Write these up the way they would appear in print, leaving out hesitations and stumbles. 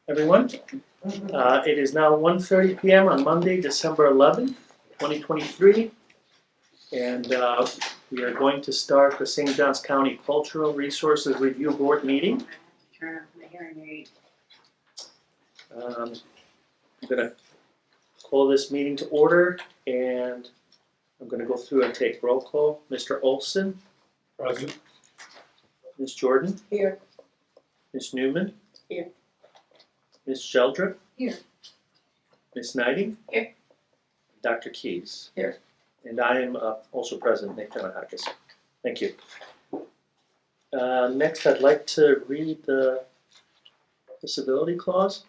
everyone. It is now 1:30 p.m. on Monday, December 11th, 2023, and we are going to start the St. Johns County Cultural Resources Review Board meeting. Turn off my hearing aid. I'm going to call this meeting to order, and I'm going to go through and take roll call. Mr. Olson. Present. Ms. Jordan. Here. Ms. Newman. Here. Ms. Sheldrick. Here. Ms. Knighting. Here. Dr. Keys. Here. And I am also present, Nick Tanahakis. Thank you. Next, I'd like to read the disability clause.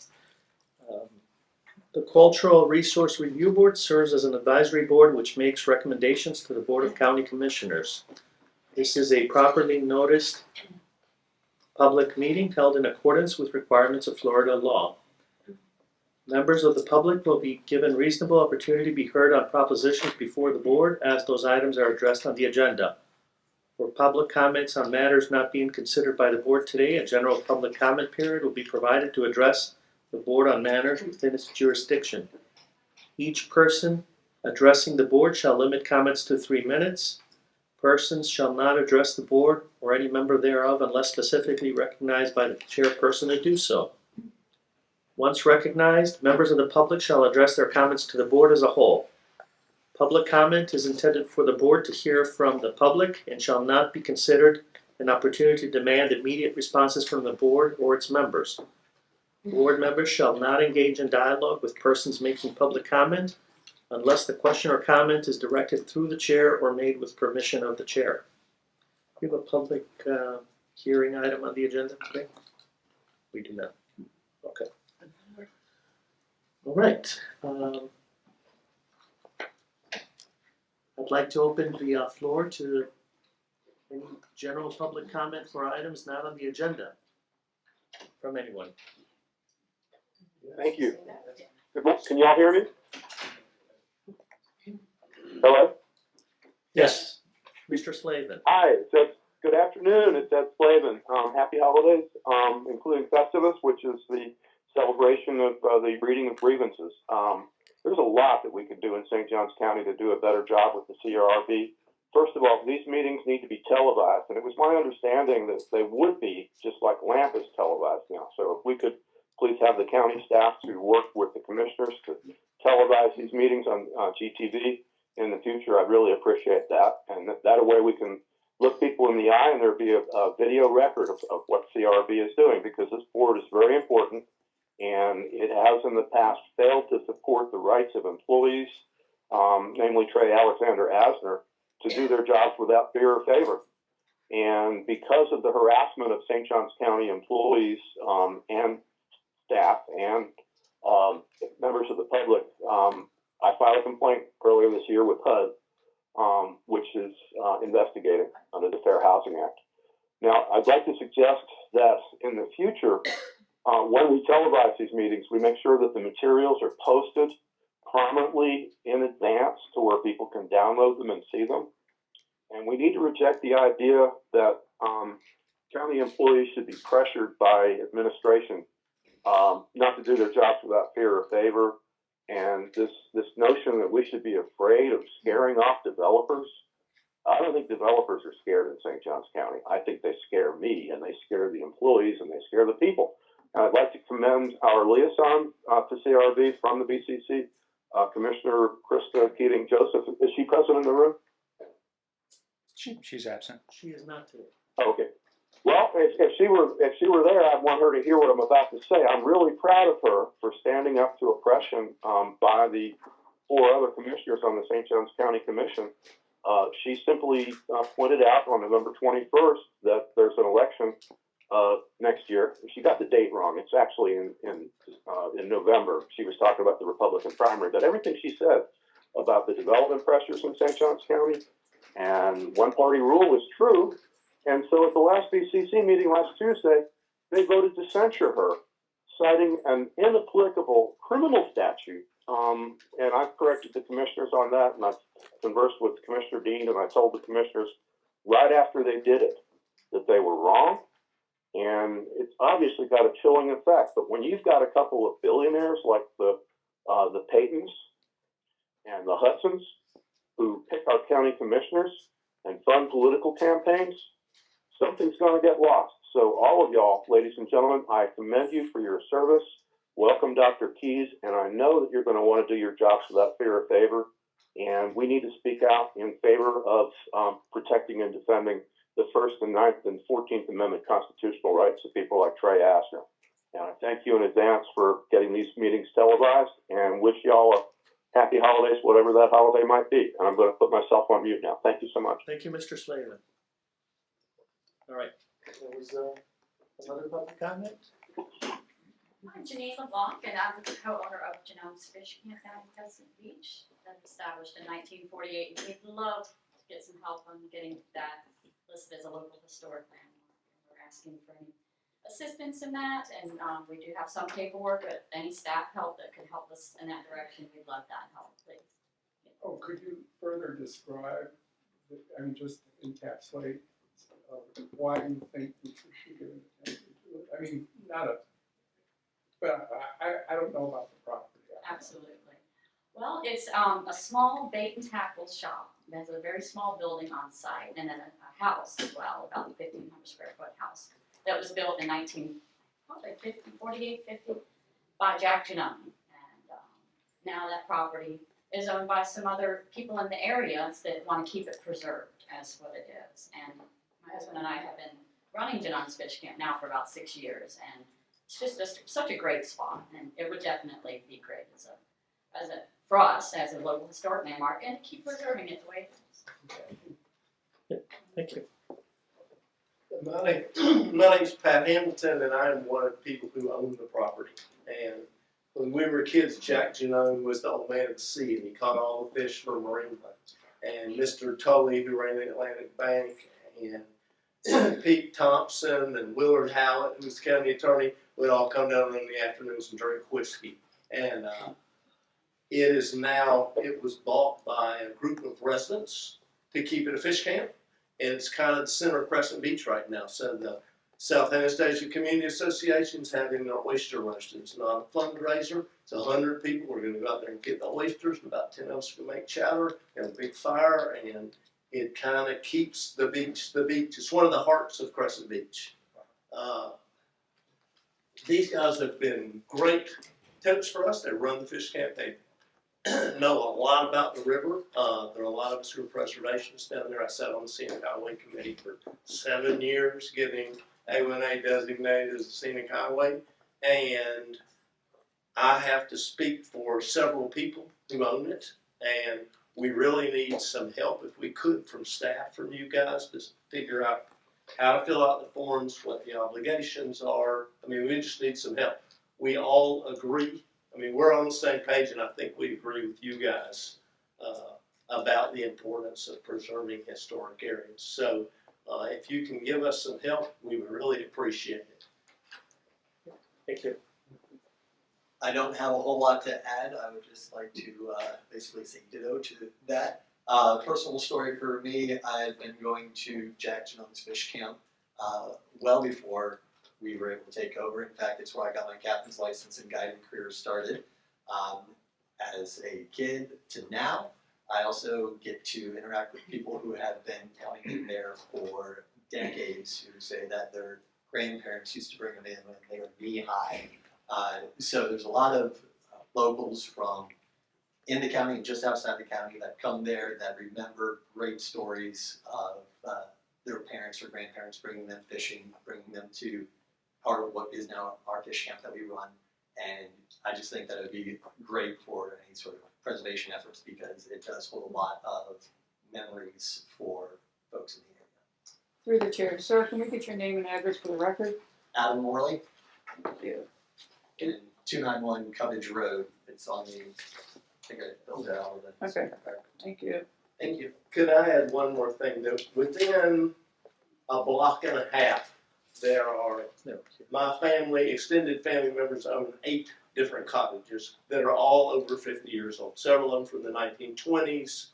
The Cultural Resource Review Board serves as an advisory board which makes recommendations to the Board of County Commissioners. This is a properly noticed public meeting held in accordance with requirements of Florida law. Members of the public will be given reasonable opportunity to be heard on propositions before the board as those items are addressed on the agenda. For public comments on matters not being considered by the board today, a general public comment period will be provided to address the board on matters within its jurisdiction. Each person addressing the board shall limit comments to 3 minutes. Persons shall not address the board or any member thereof unless specifically recognized by the chairperson to do so. Once recognized, members of the public shall address their comments to the board as a whole. Public comment is intended for the board to hear from the public and shall not be considered an opportunity to demand immediate responses from the board or its members. Board members shall not engage in dialogue with persons making public comment unless the question or comment is directed through the chair or made with permission of the chair. We have a public hearing item on the agenda today? We do not. Okay. All right. I'd like to open the floor to any general public comment for items not on the agenda from anyone. Thank you. Can y'all hear me? Hello? Yes, Mr. Slavin. Hi, good afternoon. It's Ed Slavin. Happy holidays, including Festivus, which is the celebration of the reading of grievances. There's a lot that we could do in St. Johns County to do a better job with the CRRB. First of all, these meetings need to be televised, and it was my understanding that they would be, just like LAMP is televised now. So if we could please have the county staff to work with the commissioners to televise these meetings on GTV in the future, I'd really appreciate that. And that way we can look people in the eye and there'll be a video record of what CRRB is doing, because this board is very important and it has in the past failed to support the rights of employees, namely Trey Alexander Asner, to do their jobs without fear or favor. And because of the harassment of St. Johns County employees and staff and members of the public, I filed a complaint earlier this year with HUD, which is investigating under the Fair Housing Act. Now, I'd like to suggest that in the future, when we televise these meetings, we make sure that the materials are posted prominently in advance to where people can download them and see them. And we need to reject the idea that county employees should be pressured by administration not to do their jobs without fear or favor. And this notion that we should be afraid of scaring off developers, I don't think developers are scared in St. Johns County. I think they scare me, and they scare the employees, and they scare the people. And I'd like to commend our liaison to CRRB from the BCC, Commissioner Krista Keating-Joseph. Is she present in the room? She's absent. She is not today. Okay. Well, if she were there, I'd want her to hear what I'm about to say. I'm really proud of her for standing up to oppression by the 4 other commissioners on the St. Johns County Commission. She simply pointed out on November 21st that there's an election next year. She got the date wrong. It's actually in November. She was talking about the Republican primary, but everything she said about the development pressures in St. Johns County and one-party rule is true. And so at the last BCC meeting last Tuesday, they voted to censure her, citing an inapplicable criminal statute. And I've corrected the commissioners on that, and I've conversed with Commissioner Dean, and I told the commissioners right after they did it that they were wrong, and it's obviously got a chilling effect. But when you've got a couple of billionaires like the Paytons and the Hudsons who pick our county commissioners and fund political campaigns, something's going to get lost. So all of y'all, ladies and gentlemen, I commend you for your service. Welcome, Dr. Keyes, and I know that you're going to want to do your jobs without fear or favor, and we need to speak out in favor of protecting and defending the First and Ninth and 14th Amendment constitutional rights of people like Trey Asner. And I thank you in advance for getting these meetings televised, and wish y'all a happy holidays, whatever that holiday might be. And I'm going to put myself on mute now. Thank you so much. Thank you, Mr. Slavin. All right, there was another public comment? I'm Janine LeBlanc, and I'm the co-owner of Genome's Fish Camp down in Pleasant Beach, that was established in 1948. And we'd love to get some help on getting that listed as a local historic landmark. We're asking for any assistance in that, and we do have some paperwork, but any staff help that could help us in that direction, we'd love that help, please. Oh, could you further describe, just encapsulate why you think we should be giving attention to it? I mean, but I don't know about the property. Absolutely. Well, it's a small bait and tackle shop. There's a very small building on site, and then a house as well, about a 1,500 square foot house that was built in 48, 50 by Jack Genome. And now that property is owned by some other people in the area that want to keep it preserved as what it is. And my husband and I have been running Genome's Fish Camp now for about 6 years, and it's just such a great spot, and it would definitely be great for us as a local historic landmark, and to keep preserving it the way it is. Thank you. My name's Pat Hamilton, and I am one of the people who own the property. And when we were kids, Jack Genome was the old man of the sea, and he caught all the fish for marine hunts. And Mr. Tully, who ran the Atlantic Bank, and Pete Thompson, and Willard Howlett, who was the county attorney, would all come down in the afternoons and drink whiskey. And it was bought by a group of residents to keep it a fish camp. And it's kind of the center of Crescent Beach right now. So the South Anastasia Community Association is having their oyster roast. It's not a fundraiser. It's 100 people. We're going to go out there and get the oysters. About 10 of us can make chowder and a big fire. And it kind of keeps the beach. It's one of the hearts of Crescent Beach. These guys have been great tips for us. They run the fish camp. They know a lot about the river. There are a lot of us who are preservationists down there. I sat on the Scenic Highway Committee for 7 years, getting A1A designated as a scenic highway. And I have to speak for several people who own it. And we really need some help, if we could, from staff, from you guys, to figure out how to fill out the forms, what the obligations are. I mean, we just need some help. We all agree. I mean, we're on the same page, and I think we agree with you guys about the importance of preserving historic areas. So if you can give us some help, we would really appreciate it. Thank you. I don't have a whole lot to add. I would just like to basically say ditto to that. Personal story for me, I had been going to Jack Genome's Fish Camp well before we were able to take over. In fact, it's where I got my captain's license and guiding career started. As a kid to now, I also get to interact with people who have been coming in there for decades, who say that their grandparents used to bring them in when they were knee-high. So there's a lot of locals from in the county and just outside the county that come there that remember great stories of their parents or grandparents bringing them fishing, bringing them to part of what is now our fish camp that we run. And I just think that it would be great for any sort of preservation efforts, because it does hold a lot of memories for folks in the area. Through the chair, sir, can we get your name and address for the record? Adam Morley, Thank you. in 291 Cottage Road. It's on the, I think I built it out of it. Okay. Thank you. Thank you. Could I add one more thing? That within a block and a half, there are my family, extended family members own 8 different cottages that are all over 50 years old. Several of them from the 1920s,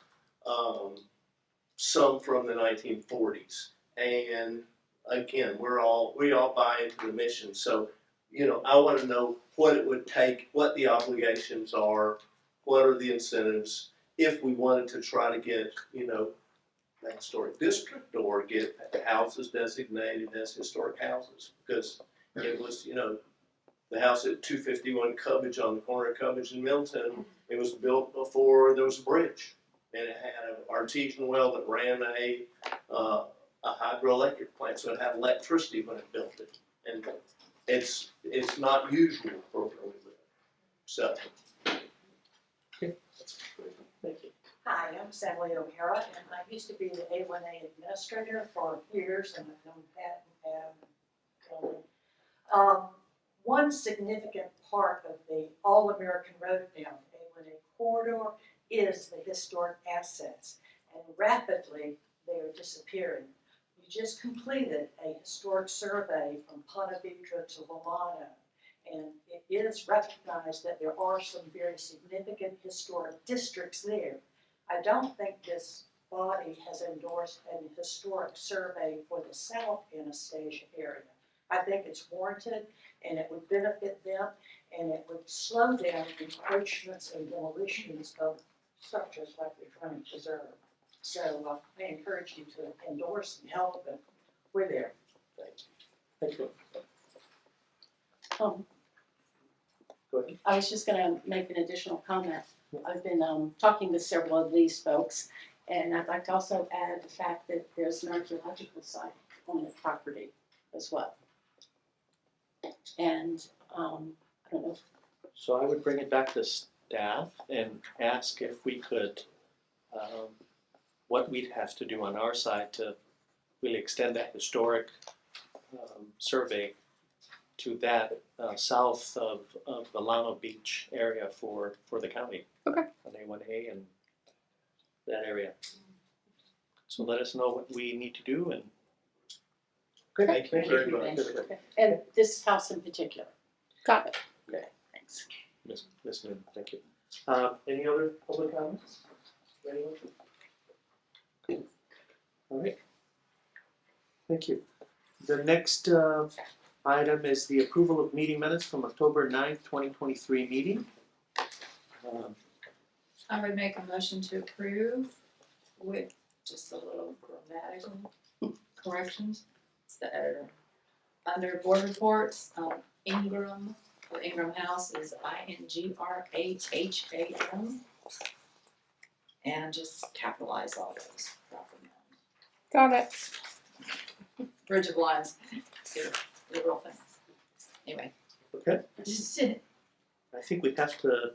some from the 1940s. And again, we all buy into the mission, so, you know, I wanna know what it would take, what the obligations are, what are the incentives, if we wanted to try to get, you know, that historic district or get houses designated as historic houses, because it was, you know, the house at 251 Cubbage on the corner of Cubbage and Milton, it was built before there was a bridge. And it had an artesian well that ran a hydroelectric plant, so it had electricity when it built it. And it's not usual for where we live. So, Thank you. Hi, I'm Sally O'Hara, and I used to be the A1A administrator for years, and I've known Pat and Pam. One significant part of the All-American Road down the A1A corridor is the historic assets, and rapidly they are disappearing. We just completed a historic survey from Ponte Vedra to Romano, and it is recognized that there are some very significant historic districts there. I don't think this body has endorsed an historic survey for the South Anastasia area. I think it's warranted, and it would benefit them, and it would slow down encroachments and demolitions of structures like we're trying to preserve. So I encourage you to endorse and help, and we're there. Thank you. Um, Go ahead. I was just gonna make an additional comment. I've been talking to several of these folks, and I'd like to also add the fact that there's an archaeological site on the property as well. And I don't know, So I would bring it back to staff and ask if we could, what we'd have to do on our side to really extend that historic survey to that south of Alano Beach area for the county. Okay. On A1A and that area. So let us know what we need to do and. thank you very much. okay. And this house in particular. Got it. Thanks. Ms. Newman, thank you. Any other public comments? Anyone? All right. Thank you. The next item is the approval of meeting minutes from October 9th, 2023 meeting. I would make a motion to approve with just a little grammatical corrections. It's the editor. Under board reports, Ingram, the Ingram House is INGRAHHAM. And just capitalize all those proper nouns. Got it. Bridge of lines, the real thing. Anyway. Okay, Just it. I think we have to,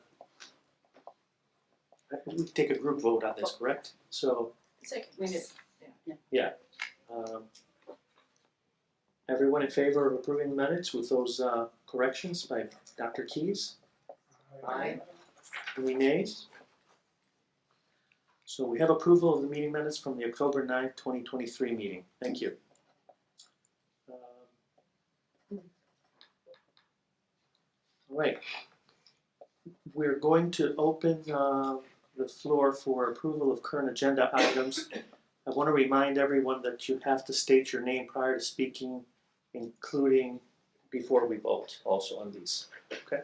we take a group vote on this, correct? So, We did. everyone in favor of approving the minutes with those corrections by Dr. Keys? Aye. Any nays? So we have approval of the meeting minutes from the October 9th, 2023 meeting. Thank you. All right. We're going to open the floor for approval of current agenda items. I want to remind everyone that you have to state your name prior to speaking, including before we vote also on these. Okay.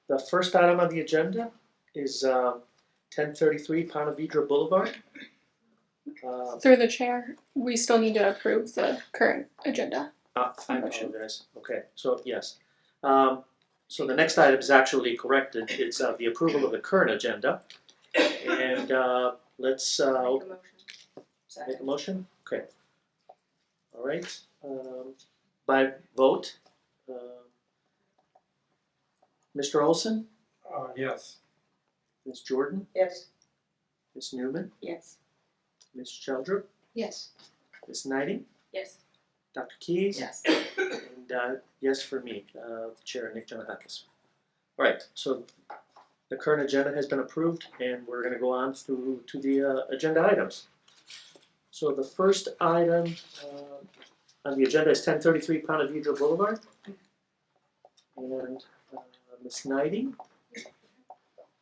The first item on the agenda is 1033 Ponte Vedra Boulevard. Through the chair, we still need to approve the current agenda. I Motion. apologize. Okay, so yes. So the next item is actually corrected. It's the approval of the current agenda. And let's make a motion. Okay. All right. By vote, Mr. Olson, Yes. Ms. Jordan, Yes. Ms. Newman, Yes. Ms. Sheldrup, Yes. Ms. Knighting, Yes. Dr. Keys, Yes. and yes for me, Chair Nick Janakakis. All right, so the current agenda has been approved, and we're going to go on to the agenda items. So the first item on the agenda is 1033 Ponte Vedra Boulevard, and Ms. Knighting.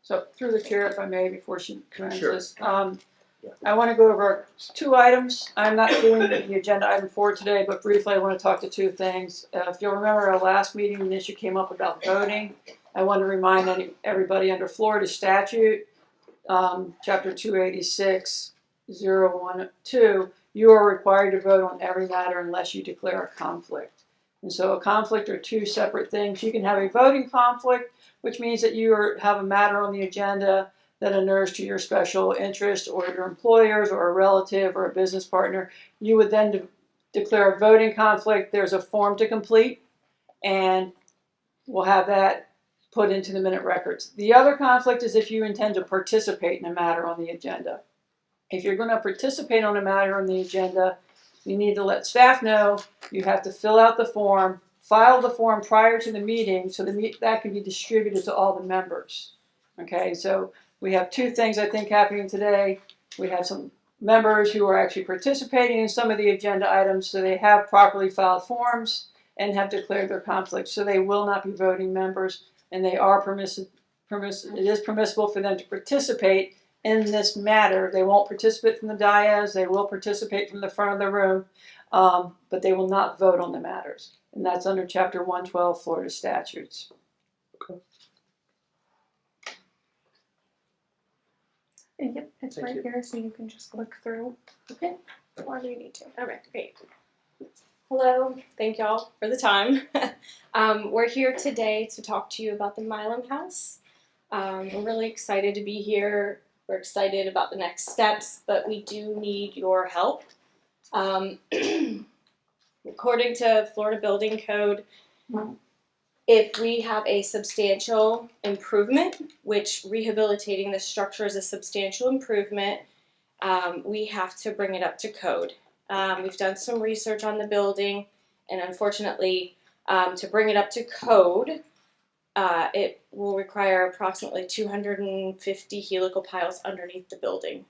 So through the chair, if I may, before she commences, I want to go over 2 items. I'm not doing the agenda item 4 today, but briefly I want to talk to 2 things. If you'll remember our last meeting, an issue came up about voting. I want to remind everybody under Florida statute, chapter 286, 012, you are required to vote on every matter unless you declare a conflict. And so a conflict are 2 separate things. You can have a voting conflict, which means that you have a matter on the agenda that inures to your special interest or your employers or a relative or a business partner. You would then declare a voting conflict. There's a form to complete, and we'll have that put into the minute records. The other conflict is if you intend to participate in a matter on the agenda. If you're going to participate on a matter on the agenda, you need to let staff know. You have to fill out the form, file the form prior to the meeting so that can be distributed to all the members. Okay, so we have 2 things I think happening today. We have some members who are actually participating in some of the agenda items, so they have properly filed forms and have declared their conflict, so they will not be voting members, and they are it is permissible for them to participate in this matter. They won't participate from the dais, they will participate from the front of the room, but they will not vote on the matters. And that's under chapter 112 Florida statutes. Yep, it's Thank right you. here, so you can just look through. Okay. Whatever you need to. All right, great. Hello, thank y'all for the time. We're here today to talk to you about the Milam House. We're really excited to be here. We're excited about the next steps, but we do need your help. According to Florida Building Code, if we have a substantial improvement, which rehabilitating the structure is a substantial improvement, we have to bring it up to code. We've done some research on the building, and unfortunately, to bring it up to code, it will require approximately 250 helical piles underneath the building.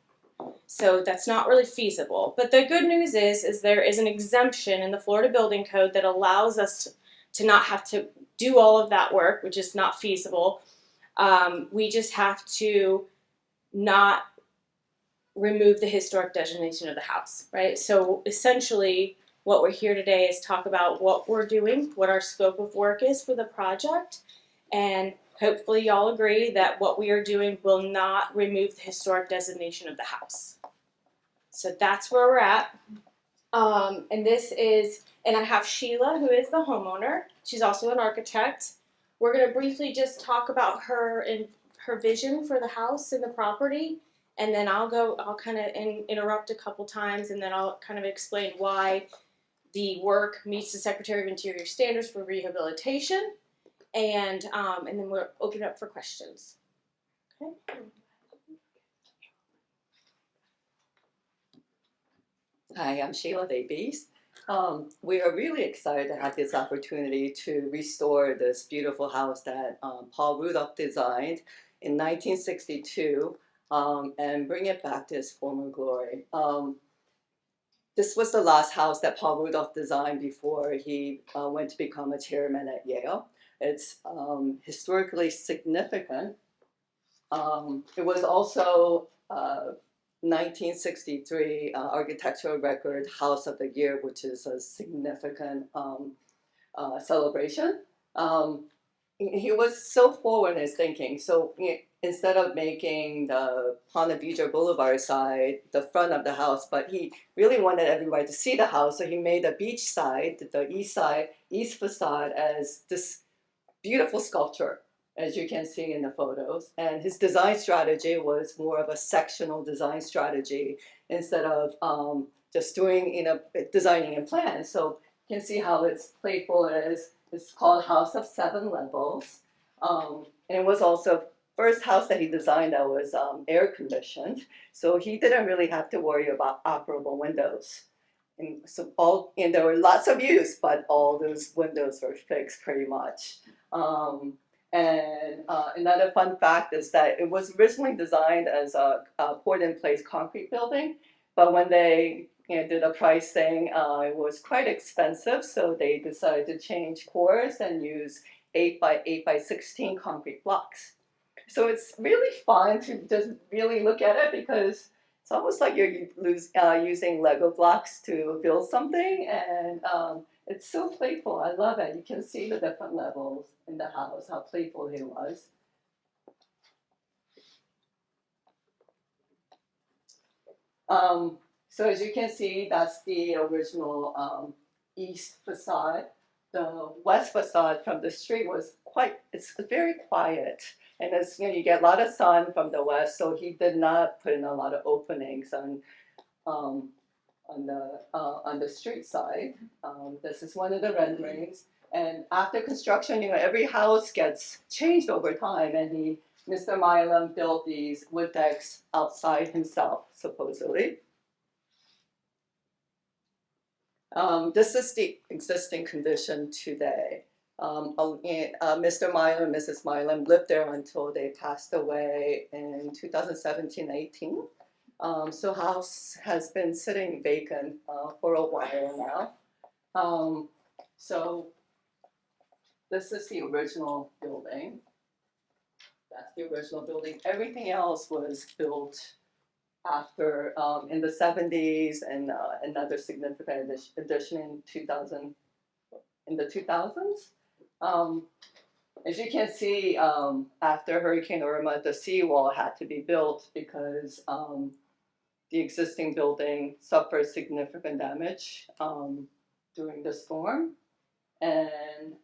So that's not really feasible. But the good news is there is an exemption in the Florida Building Code that allows us to not have to do all of that work, which is not feasible. We just have to not remove the historic designation of the house, right? So essentially, what we're here today is talk about what we're doing, what our scope of work is for the project, and hopefully y'all agree that what we are doing will not remove the historic designation of the house. So that's where we're at. And I have Sheila, who is the homeowner. She's also an architect. We're gonna briefly just talk about her vision for the house and the property. And then I'll kind of interrupt a couple times, and then I'll kind of explain why the work meets the Secretary of Interior standards for rehabilitation. And then we'll open it up for questions. Okay. Hi, I'm Sheila Davies. We are really excited to have this opportunity to restore this beautiful house that Paul Rudolph designed in 1962 and bring it back to its former glory. This was the last house that Paul Rudolph designed before he went to become a chairman at Yale. It's historically significant. It was also 1963 Architectural Record House of the Year, which is a significant celebration. He was so forward in his thinking. So instead of making the Ponte Vedra Boulevard side the front of the house, but he really wanted everybody to see the house, so he made the beach side, the east facade, as this beautiful sculpture, as you can see in the photos. And his design strategy was more of a sectional design strategy instead of just doing, designing in plans. So you can see how it's playful. It's called House of Seven Levels. And it was also first house that he designed that was air conditioned. So he didn't really have to worry about operable windows. And so there were lots of views, but all those windows were fixed pretty much. Another fun fact is that it was originally designed as a poured-in-place concrete building, but when they did a pricing, it was quite expensive, so they decided to change course and use 8 by 8 by 16 concrete blocks. So it's really fun to just really look at it because it's almost like you're using Lego blocks to build something, and it's so playful. I love it. You can see the different levels in the house, how playful he was. So as you can see, that's the original east facade. The west facade from the street was it's very quiet. And as you know, you get a lot of sun from the west, so he did not put in a lot of openings on the street side. This is one of the renderings. And after construction, you know, every house gets changed over time, and Mr. Milam built these wood decks outside himself, supposedly. This is the existing condition today. Mr. Milam and Mrs. Milam lived there until they passed away in 2017-18. So house has been sitting vacant for a while now. So this is the original building. That's the original building. Everything else was built after in the 70s, and another significant addition in the 2000s. As you can see, after Hurricane Irma, the seawall had to be built because the existing building suffered significant damage during the storm. And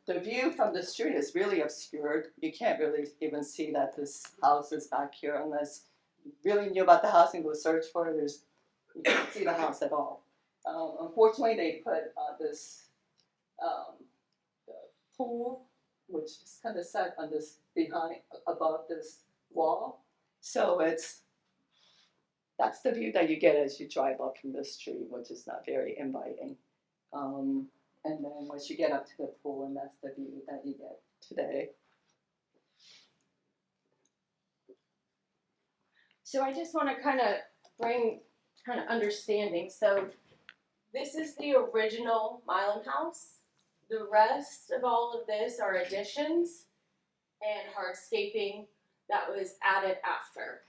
the view from the street is really obscured. You can't really even see that this house is back here unless you really knew about the house and go search for it. You can't see the house at all. Unfortunately, they put this the pool, which is kind of set on this above this wall. So that's the view that you get as you drive up from the street, which is not very inviting. And then once you get up to the pool, and that's the view that you get today. So I just want to kind of bring kind of understanding. So this is the original Milam house. The rest of all of this are additions and hardscaping that was added after.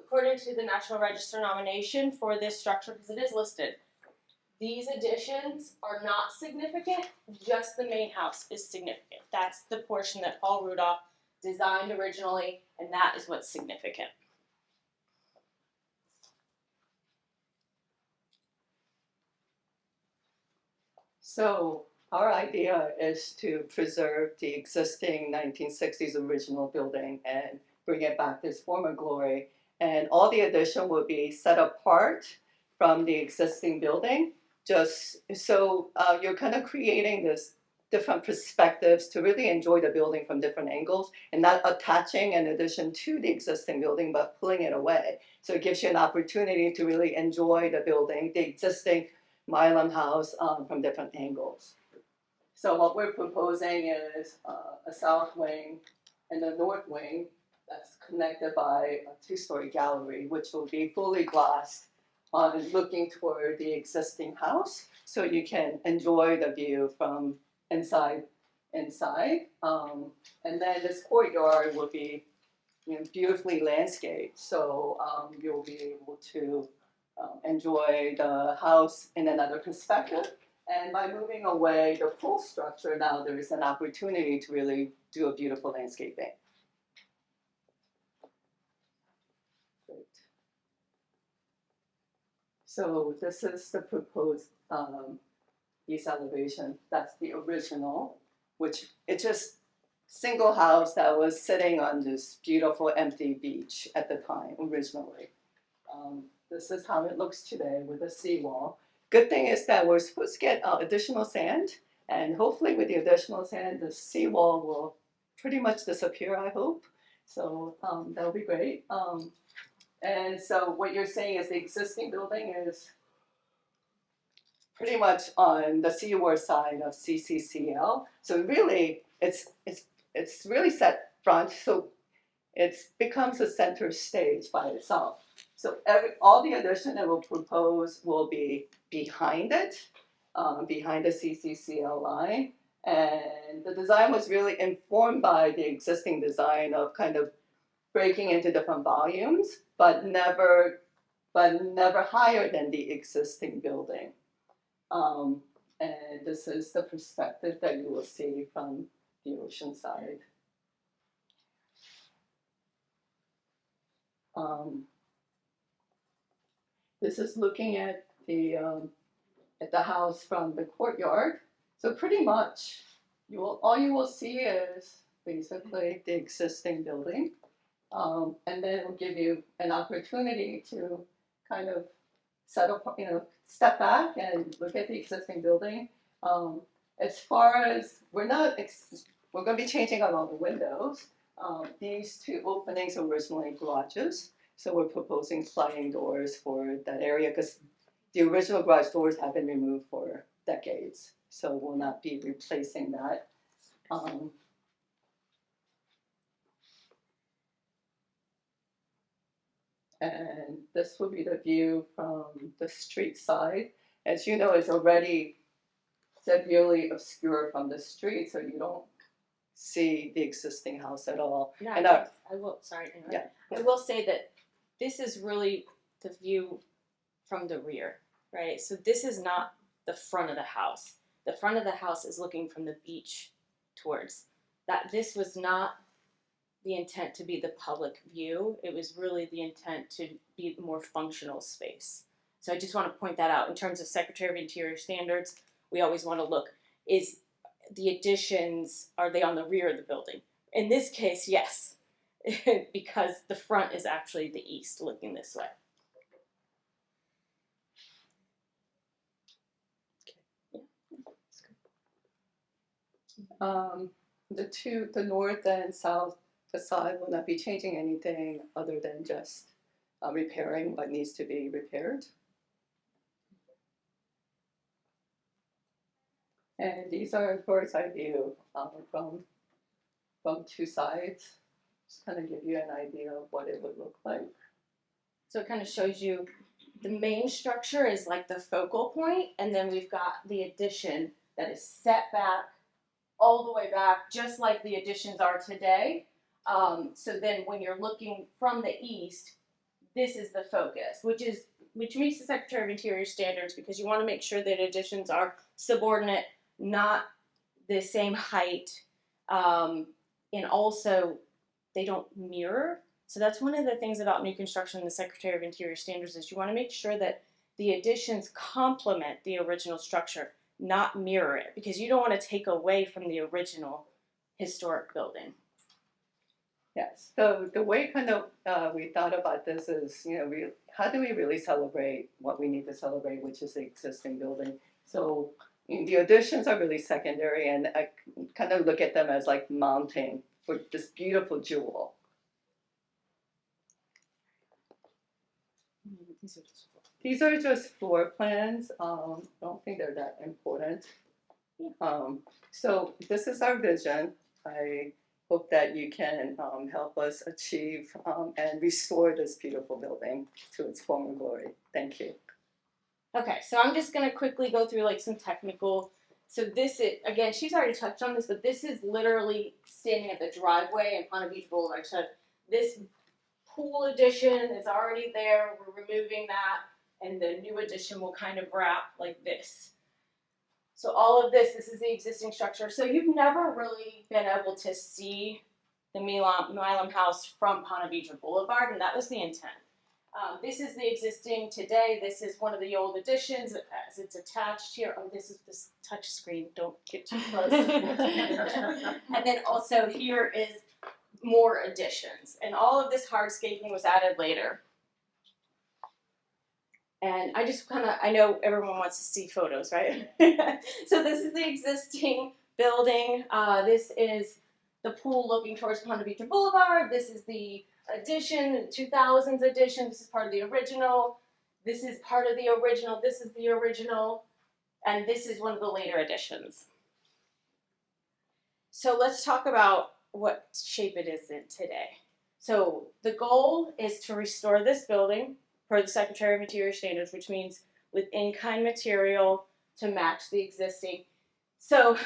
According to the National Register nomination for this structure, because it is listed, these additions are not significant, just the main house is significant. That's the portion that Paul Rudolph designed originally, and that is what's significant. So our idea is to preserve the existing 1960s original building and bring it back to its former glory. And all the addition will be set apart from the existing building, just so you're kind of creating this different perspectives to really enjoy the building from different angles and not attaching an addition to the existing building, but pulling it away. So it gives you an opportunity to really enjoy the building, the existing Milam house from different angles. So what we're proposing is a south wing and a north wing that's connected by a two-story gallery, which will be fully glassed looking toward the existing house, so you can enjoy the view from inside. And then this courtyard will be, you know, beautifully landscaped, so you'll be able to enjoy the house in another perspective. And by moving away the pool structure, now there is an opportunity to really do a beautiful landscaping. Great. So this is the proposed east elevation. That's the original, which it's just single house that was sitting on this beautiful empty beach at the time originally. This is how it looks today with a seawall. Good thing is that we're supposed to get additional sand, and hopefully with the additional sand, the seawall will pretty much disappear, I hope. So that'll be great. And so what you're saying is the existing building is pretty much on the seaward side of CCCL. So really, it's really set front, so it becomes a center stage by itself. So all the addition that we'll propose will be behind it, behind the CCCL line. And the design was really informed by the existing design of kind of breaking into different volumes, but never but never higher than the existing building. And this is the perspective that you will see from the ocean side. This is looking at the house from the courtyard. So pretty much, all you will see is basically the existing building, and then it will give you an opportunity to kind of step back and look at the existing building. As far as we're going to be changing out all the windows. These two openings are originally garages, so we're proposing sliding doors for that area because the original garage doors have been removed for decades, so we'll not be replacing that. And this will be the view from the street side. As you know, it's already severely obscured from the street, so you don't see the existing house at all. No, And I will. Sorry. Yeah. I will say that this is really the view from the rear, right? So this is not the front of the house. The front of the house is looking from the beach towards that. This was not the intent to be the public view. It was really the intent to be the more functional space. So I just want to point that out. In terms of Secretary of Interior standards, we always want to look, is the additions, are they on the rear of the building? In this case, yes, because the front is actually the east looking this way. The north and south facade will not be changing anything other than just repairing what needs to be repaired. And these are bird's eye view from two sides. Just kind of give you an idea of what it would look like. So it kind of shows you the main structure is like the focal point, and then we've got the addition that is set back all the way back, just like the additions are today. So then when you're looking from the east, this is the focus, which meets the Secretary of Interior standards, because you want to make sure that additions are subordinate, not the same height, and also they don't mirror. So that's one of the things about new construction in the Secretary of Interior standards is you want to make sure that the additions complement the original structure, not mirror it, because you don't want to take away from the original historic building. Yes. So the way kind of we thought about this is, how do we really celebrate what we need to celebrate, which is the existing building? So the additions are really secondary, and I kind of look at them as like mounting for this beautiful jewel. These are just floor plans. I don't think they're that important. So this is our vision. I hope that you can help us achieve and restore this beautiful building to its former glory. Thank you. Okay, so I'm just going to quickly go through like some technical. So this is, again, she's already touched on this, but this is literally standing at the driveway in Ponte Beach Boulevard. So this pool addition is already there. We're removing that, and the new addition will kind of wrap like this. So all of this is the existing structure. So you've never really been able to see the Milam house from Ponte Beach Boulevard, and that was the intent. This is the existing today. This is one of the old additions as it's attached here. Oh, this is this touch screen. Don't get too close. And then also here is more additions. And all of this hardscaping was added later. And I just I know everyone wants to see photos, right? So this is the existing building. This is the pool looking towards Ponte Beach Boulevard. This is the addition, 2000s addition. This is part of the original. This is part of the original. This is the original. And this is one of the later additions. So let's talk about what shape it is in today. So the goal is to restore this building per the Secretary of Interior standards, which means with in-kind material to match the existing. So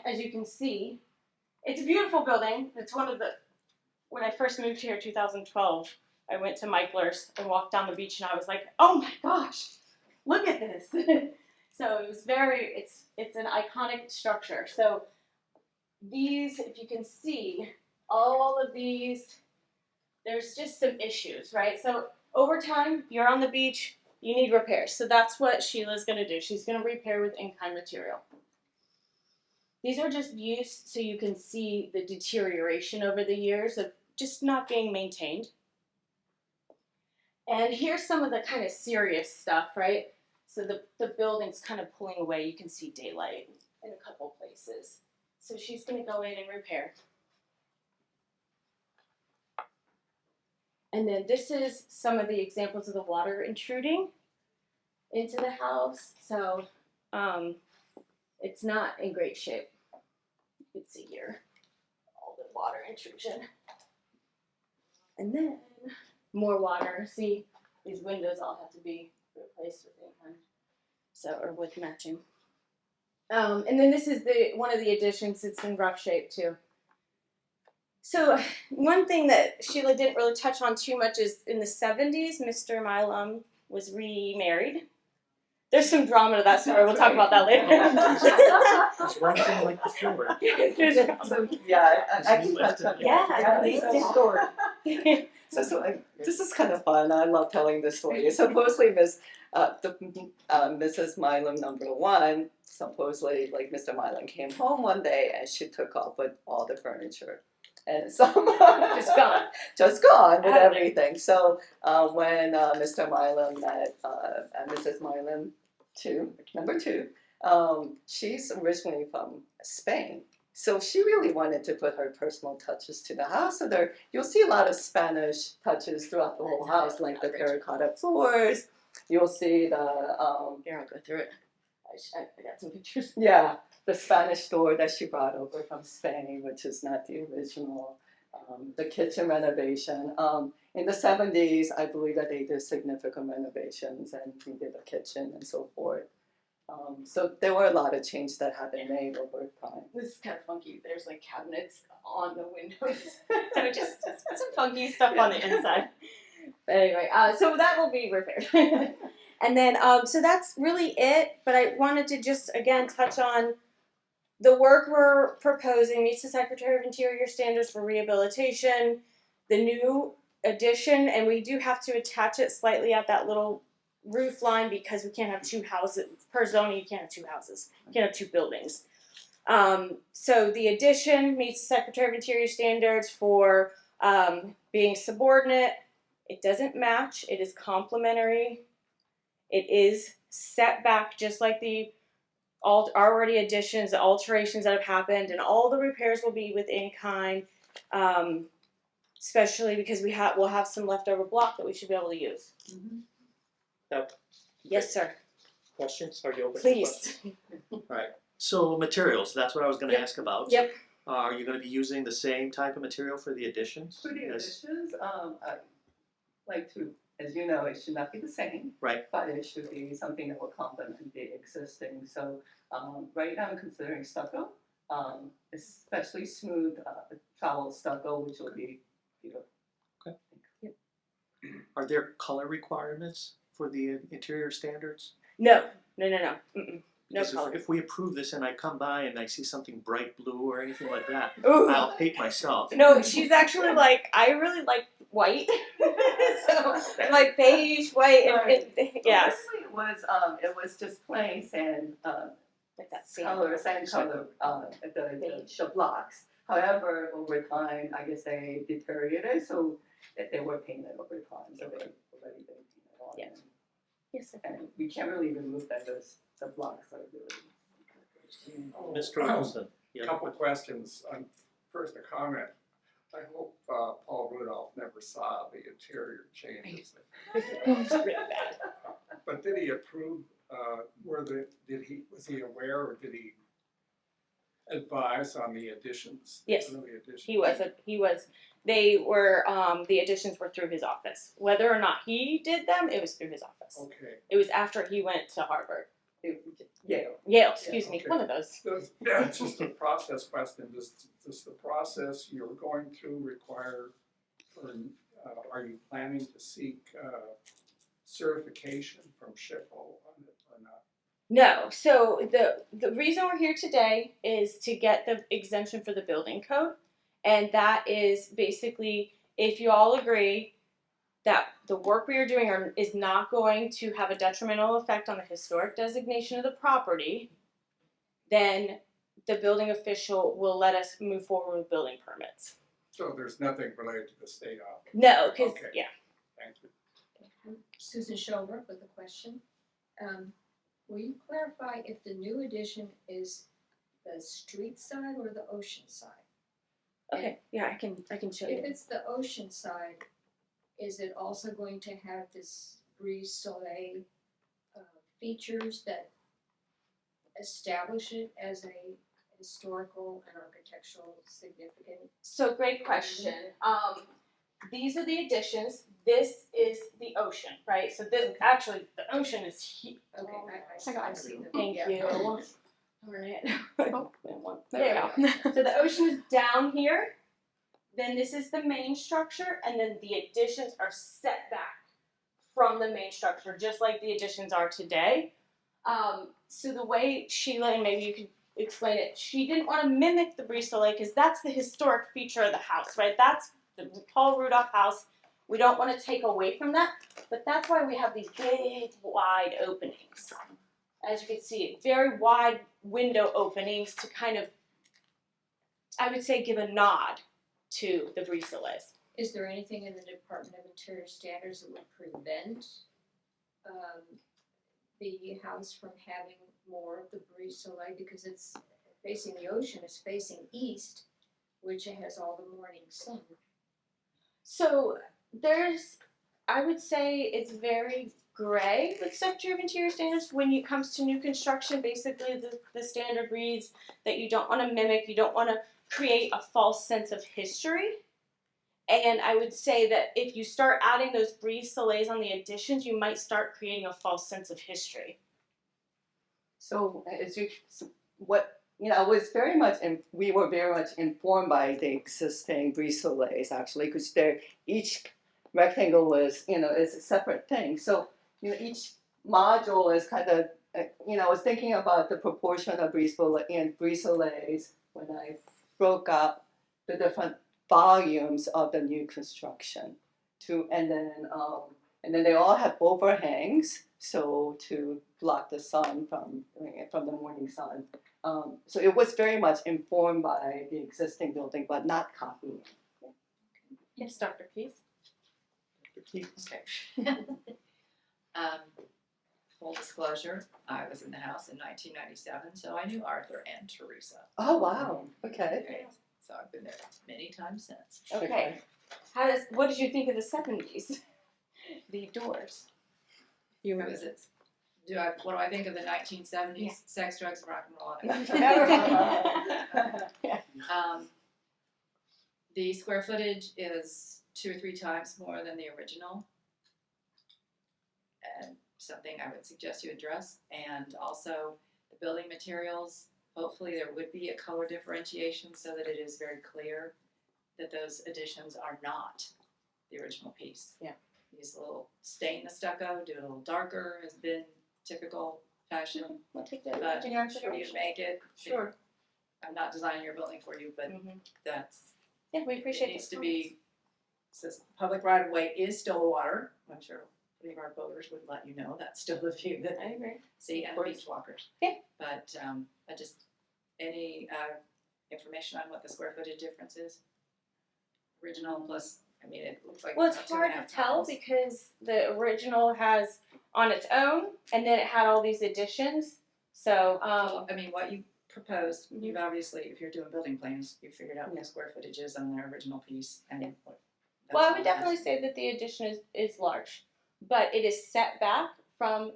as you can see, it's a beautiful building. It's one of the, when I first moved here in 2012, I went to Michler's and walked down the beach, and I was like, oh my gosh, look at this. So it was it's an iconic structure. So these, if you can see, all of these, there's just some issues, right? So over time, if you're on the beach, you need repairs. So that's what Sheila's gonna do. She's gonna repair with in-kind material. These are just views so you can see the deterioration over the years of just not being maintained. And here's some of the kind of serious stuff, right? So the building's kind of pulling away. You can see daylight in a couple places. So she's gonna go in and repair. And then this is some of the examples of the water intruding into the house. So it's not in great shape. You can see here all the water intrusion. And then more water. See, these windows all have to be replaced with in-kind, so or with matching. And then this is one of the additions. It's in rough shape too. So one thing that Sheila didn't really touch on too much is in the 70s, Mr. Milam was remarried. There's some drama to that story. We'll talk about that later. It's one thing like the floor. So yeah, I can touch on Yeah, please do. story. This is kind of fun. I love telling this story. Supposedly, Mrs. Milam #1, supposedly, like Mr. Milam came home one day and she took off with all the furniture, and so just gone with everything. So when Mr. Milam met Mrs. Milam #2, she's originally from Spain. So she really wanted to put her personal touches to the house. So you'll see a lot of Spanish touches throughout the whole house, like the terracotta floors. You'll see the Here, I'll go through it. I got some pictures. yeah, the Spanish door that she brought over from Spain, which is not the original. The kitchen renovation. In the 70s, I believe that they did significant renovations and redid the kitchen and so forth. So there were a lot of changes that have been made over time. This is kind of funky. There's like cabinets on the windows. So just some funky stuff on the inside. But anyway, so that will be repaired. And then, so that's really it. But I wanted to just, again, touch on the work we're proposing meets the Secretary of Interior standards for rehabilitation, the new addition, and we do have to attach it slightly at that little roof line because we can't have two houses. Per zoning, you can't have two houses. You can't have two buildings. So the addition meets the Secretary of Interior standards for being subordinate. It doesn't match. It is complementary. It is set back just like the already additions, the alterations that have happened, and all the repairs will be with in-kind, especially because we'll have some leftover block that we should be able to use. Yep. Yes, sir. Questions? Are you open to Please. questions? All right. So materials, that's what I was going to ask about. Yep. Are you going to be using the same type of material for the additions? For the additions, I like to, as you know, it should not be the same. Right. But it should be something that will complement the existing. So right now I'm considering stucco, especially smooth trowel stucco, which will be beautiful. Okay. Yep. Are there color requirements for the interior standards? No. Mm-mm. No Because color. if we approve this and I come by and I see something bright blue or anything like that, Ooh. I'll hate myself. No, she's actually like, I really like white. So like beige, white, and yes. Originally it was just plain sand Like that sand color, sand color, the blocks. However, over time, I guess they deteriorated, so that they were painted over time. So they already been painted on. Yeah. Yes, sir. And we can't really remove that as the blocks are really. Mr. Wilson. Yeah. Couple questions. First, a comment. I hope Paul Rudolph never saw the interior changes. It's really bad. But did he approve? Was he aware, or did he advise on the additions? Yes. Early additions? He was. They were. The additions were through his office. Whether or not he did them, it was through his office. Okay. It was after he went to Harvard. Yale. Excuse me. Okay. One of those. Yeah, it's just a process question. Does the process you're going through require or are you planning to seek certification from SHPO on it or not? No, so the reason we're here today is to get the exemption for the building code, and that is basically if you all agree that the work we are doing is not going to have a detrimental effect on the historic designation of the property, then the building official will let us move forward with building permits. So there's nothing related to the state office? No, because Okay. yeah. Thank you. Susan Schober with a question. Will you clarify if the new addition is the street side or the ocean side? Okay, yeah, I can show If you. it's the ocean side, is it also going to have this brise soleil features that establish it as a historical and architectural significant? So great question. These are the additions. This is the ocean, right? So this actually the ocean is here. Okay, I see the. Thank yeah. you. Darn it. There There we we go. So the ocean is down here. Then this is the main structure, and then the additions are set back from the main structure, just like the additions are today. So the way Sheila, and maybe you could explain it, she didn't want to mimic the Brise Soleil because that's the historic feature of the house, right? That's the Paul Rudolph house. We don't want to take away from that, but that's why we have these big, wide openings. As you can see, very wide window openings to kind of, I would say, give a nod to the Brise Soleil. Is there anything in the Department of Interior standards that would prevent the house from having more of the brise soleil because it's facing the ocean, it's facing east, which has all the morning sun? So there's, I would say it's very gray with Secretary of Interior standards when it comes to new construction. Basically, the standard reads that you don't want to mimic, you don't want to create a false sense of history. And I would say that if you start adding those brise soleils on the additions, you might start creating a false sense of history. So what I was very much, we were very much informed by the existing brise soleils actually, because each rectangle was is a separate thing. So each module is kind of I was thinking about the proportion of brise soleils when I broke up the different volumes of the new construction and then they all have overhangs, so to block the sun from the morning sun. So it was very much informed by the existing building, but not copying. Yes, Dr. Pease. Full disclosure, I was in the house in 1997, so I knew Arthur and Teresa. Oh wow! Okay. So I've been there many times since. Okay. What did you think of the 70s? The doors. You remember this? What do I think of the 1970s? Yeah. Sex, drugs, and rock and roll. Yeah. The square footage is 2 or 3 times more than the original, and something I would suggest you address. And also the building materials. Hopefully there would be a color differentiation so that it is very clear that those additions are not the original piece. Yeah. Use a little stain the stucco, do it a little darker has been typical fashion. We'll take that But into for you consideration. to make it, Sure. I'm not designing your building for you, but that's, Yeah, we appreciate it needs the to be, says public right of way is still the water. I'm sure any of our voters would let you know that's still the view that I agree. see, and Of course. beach walkers. Yeah. But I just, any information on what the square footage difference is? Original plus, I mean, it looks like. Well, it's about 2.5 hard to tell times. because the original has on its own, and then it had all these additions. So, Well, I mean, what you proposed, you've obviously, if you're doing building plans, you figured out what the square footage is on their original piece, and. Yeah. That's well, I all would it definitely has. say that the addition is large, but it is set back from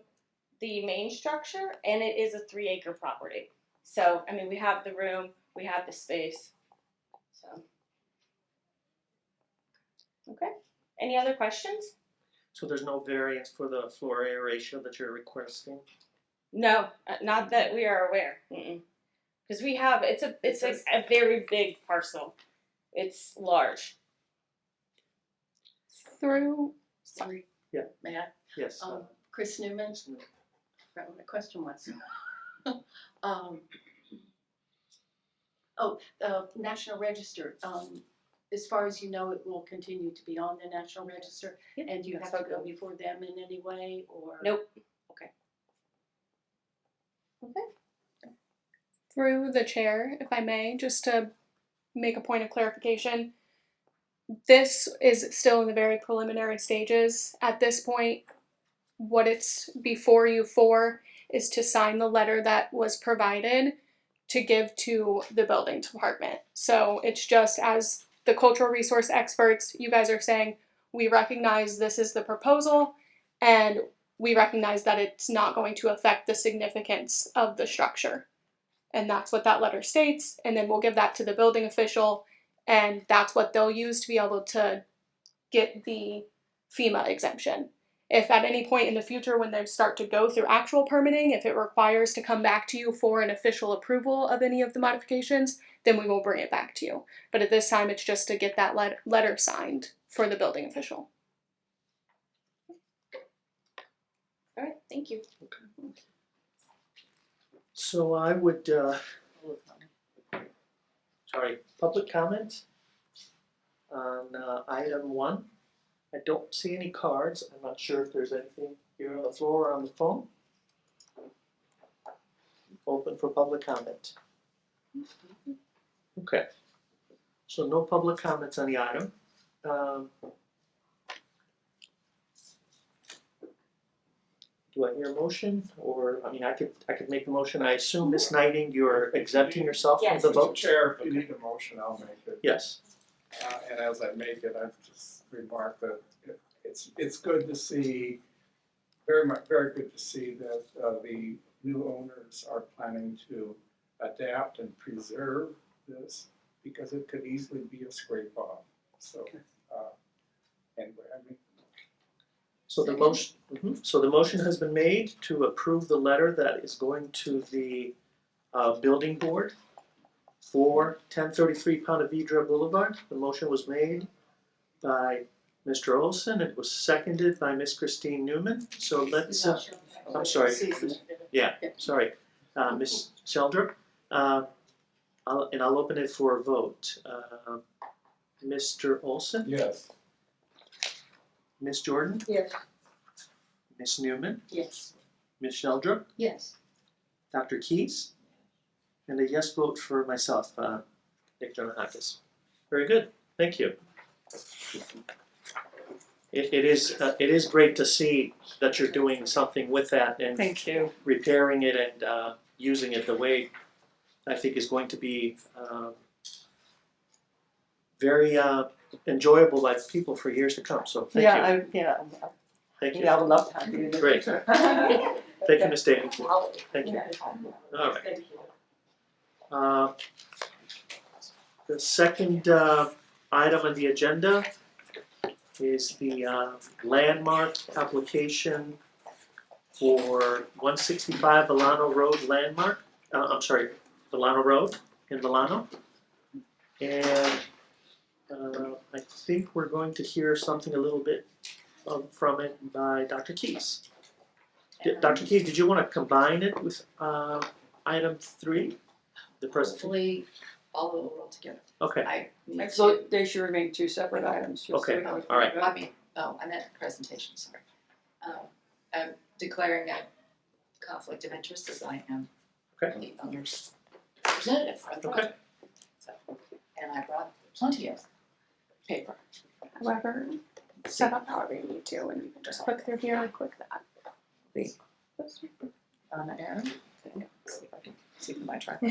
the main structure, and it is a 3-acre property. So, I mean, we have the room, we have the space. So, okay. Any other questions? So there's no variance for the floor area ratio that you're requesting? No, not that we are aware. Because we have it's a very big parcel. It's large. through, Sorry. Yeah. May I? Yes. Chris Newman, forgot what my question was. National Register, as far as you know, it will continue to be on the National Register? Yep. And do you have to go before them in any way, or? Nope. Okay. through the chair, if I may, just to make a point of clarification. This is still in the very preliminary stages. At this point, what it's before you for is to sign the letter that was provided to give to the building department. So it's just as the cultural resource experts, you guys are saying, we recognize this is the proposal and we recognize that it's not going to affect the significance of the structure. And that's what that letter states. And then we'll give that to the building official, and that's what they'll use to be able to get the FEMA exemption. If at any point in the future when they start to go through actual permitting, if it requires to come back to you for an official approval of any of the modifications, then we will bring it back to you. But at this time, it's just to get that letter signed for the building official. All right, thank you. So I would, public comment on item 1. I don't see any cards. I'm not sure if there's anything here on the floor or on the phone. Open for public comment. Okay. So no public comments on the item. Do I hear a motion? Or, I mean, I could make the motion. I assume, Ms. Knighting, you're exempting yourself from the Mr. vote? Chair, if you need a motion, I'll make it. Yes. And as I make it, I've just remarked that it's good to see, very good to see that the new owners are planning to adapt and preserve this, because it could easily be a scrape off. So, anyway, I mean. So the motion, so the motion has been made to approve the letter that is going to the building board for 1033 Ponte Vedra Boulevard. The motion was made by Mr. Olson. It was seconded by Ms. Christine Newman. So let's, I'm sorry. Yeah, sorry. Ms. Sheldrup. I'll open it for a vote. Mr. Olson? Yes. Ms. Jordan? Yes. Ms. Newman? Yes. Ms. Sheldrup? Yes. Dr. Keyes? And a yes vote for myself, Nick Jonahakis. Very good, thank you. It is great to see that you're doing something with that and Thank you. repairing it and using it the way I think is going to be very enjoyable by people for years to come. So thank you. Thank you. I would love to have you. Great. Thank you, Ms. Davies. Thank you. All right. The second item on the agenda is the landmark application for 165 Volano Road landmark. Volano Road in Volano. And I think we're going to hear something a little bit from it by Dr. Keyes. Dr. Keyes, did you want to combine it with item 3? The presentation? Hopefully follow it all together. Okay. I need So to, they should remain 2 separate items. Just so Okay. we know. All right. I mean, I meant presentation, sorry. I'm declaring a conflict of interest as I am Okay. the owner's representative for the project. So, and I brought plenty of paper. however, set up however you need to, and you can just click through here and click that. On the arrow thing, see if I can see from my track.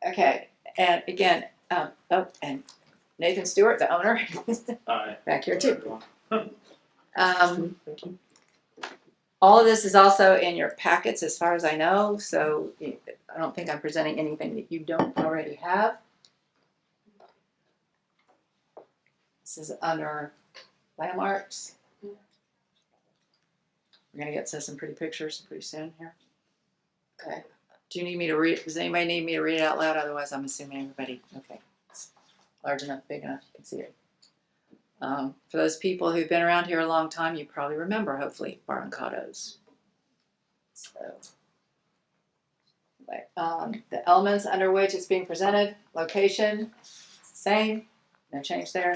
Okay, and again, and Nathan Stewart, the owner, back here too. Thank you. All of this is also in your packets as far as I know, so I don't think I'm presenting anything that you don't already have. This is under landmarks. We're gonna get to some pretty pictures pretty soon here. Okay. Do you need me to read? Does anybody need me to read it out loud? Otherwise, I'm assuming everybody. Okay. It's large enough, big enough, you can see it. For those people who've been around here a long time, you probably remember, hopefully, Barrancados. So, the elements under which it's being presented, location, same, no change there.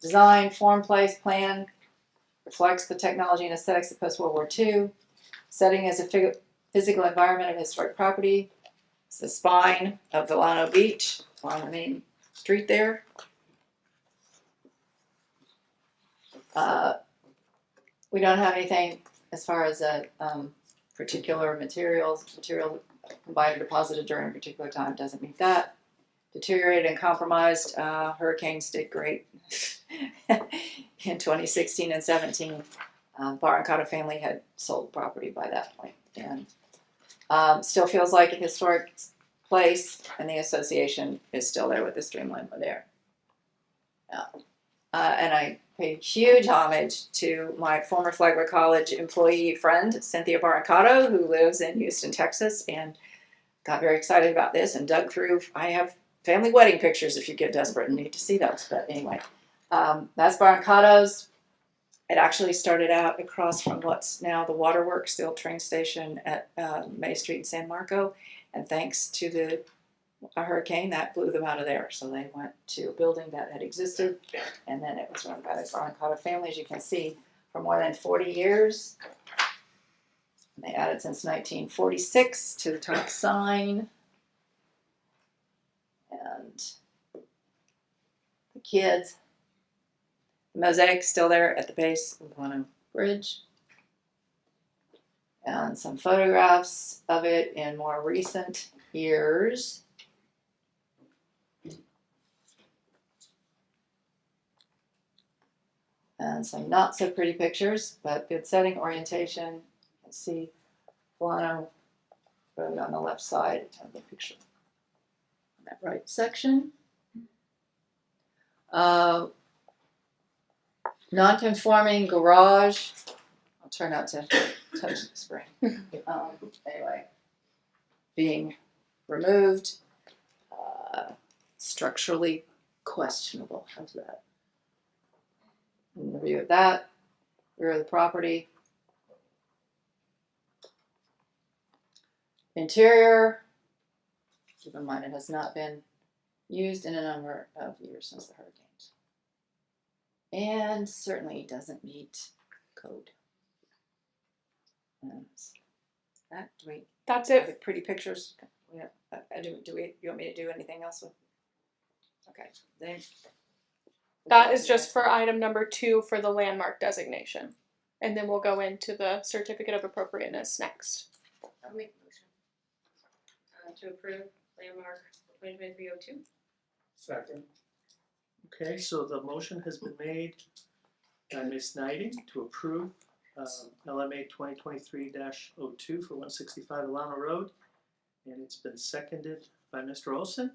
Design, form, place, plan, reflects the technology and aesthetics of post-World War II. Setting as a physical environment of historic property. It's the spine of Volano Beach on the main street there. We don't have anything as far as a particular material combined or deposited during a particular time doesn't meet that. Deteriorated and compromised. Hurricanes did great in 2016 and 17. Barrancato family had sold property by that point, and still feels like a historic place, and the association is still there with the streamline there. And I paid huge homage to my former Flagler College employee friend, Cynthia Barrancato, who lives in Houston, Texas, and got very excited about this and dug through. I have family wedding pictures if you get desperate and need to see those. But anyway, that's Barrancato's. It actually started out across from what's now the Waterworks, the old train station at May Street in San Marco. And thanks to a hurricane, that blew them out of there. So they went to a building that had existed, and then it was run by the Barrancato family, as you can see, for more than 40 years. And they added since 1946 to the top sign. And the kids. The mosaic still there at the base of the Volano Bridge. And some photographs of it in more recent years. And some not so pretty pictures, but good setting, orientation. You can see Volano Road on the left side of the picture. In that right section. Non-conforming garage. I'll try not to touch the spring. Anyway, being removed. Structurally questionable. How's that? Review of that. Rear of the property. Interior. Keep in mind it has not been used in a number of years since the hurricanes. And certainly doesn't meet code. That's it. Pretty pictures. Yeah. You want me to do anything else with? Okay. Then. That is just for item number 2 for the landmark designation. And then we'll go into the certificate of appropriateness next. I'll make a motion to approve landmark 2023-02. Second. Okay, so the motion has been made by Ms. Knighting to approve LMA 2023-02 for 165 Alana Road. And it's been seconded by Mr. Olson.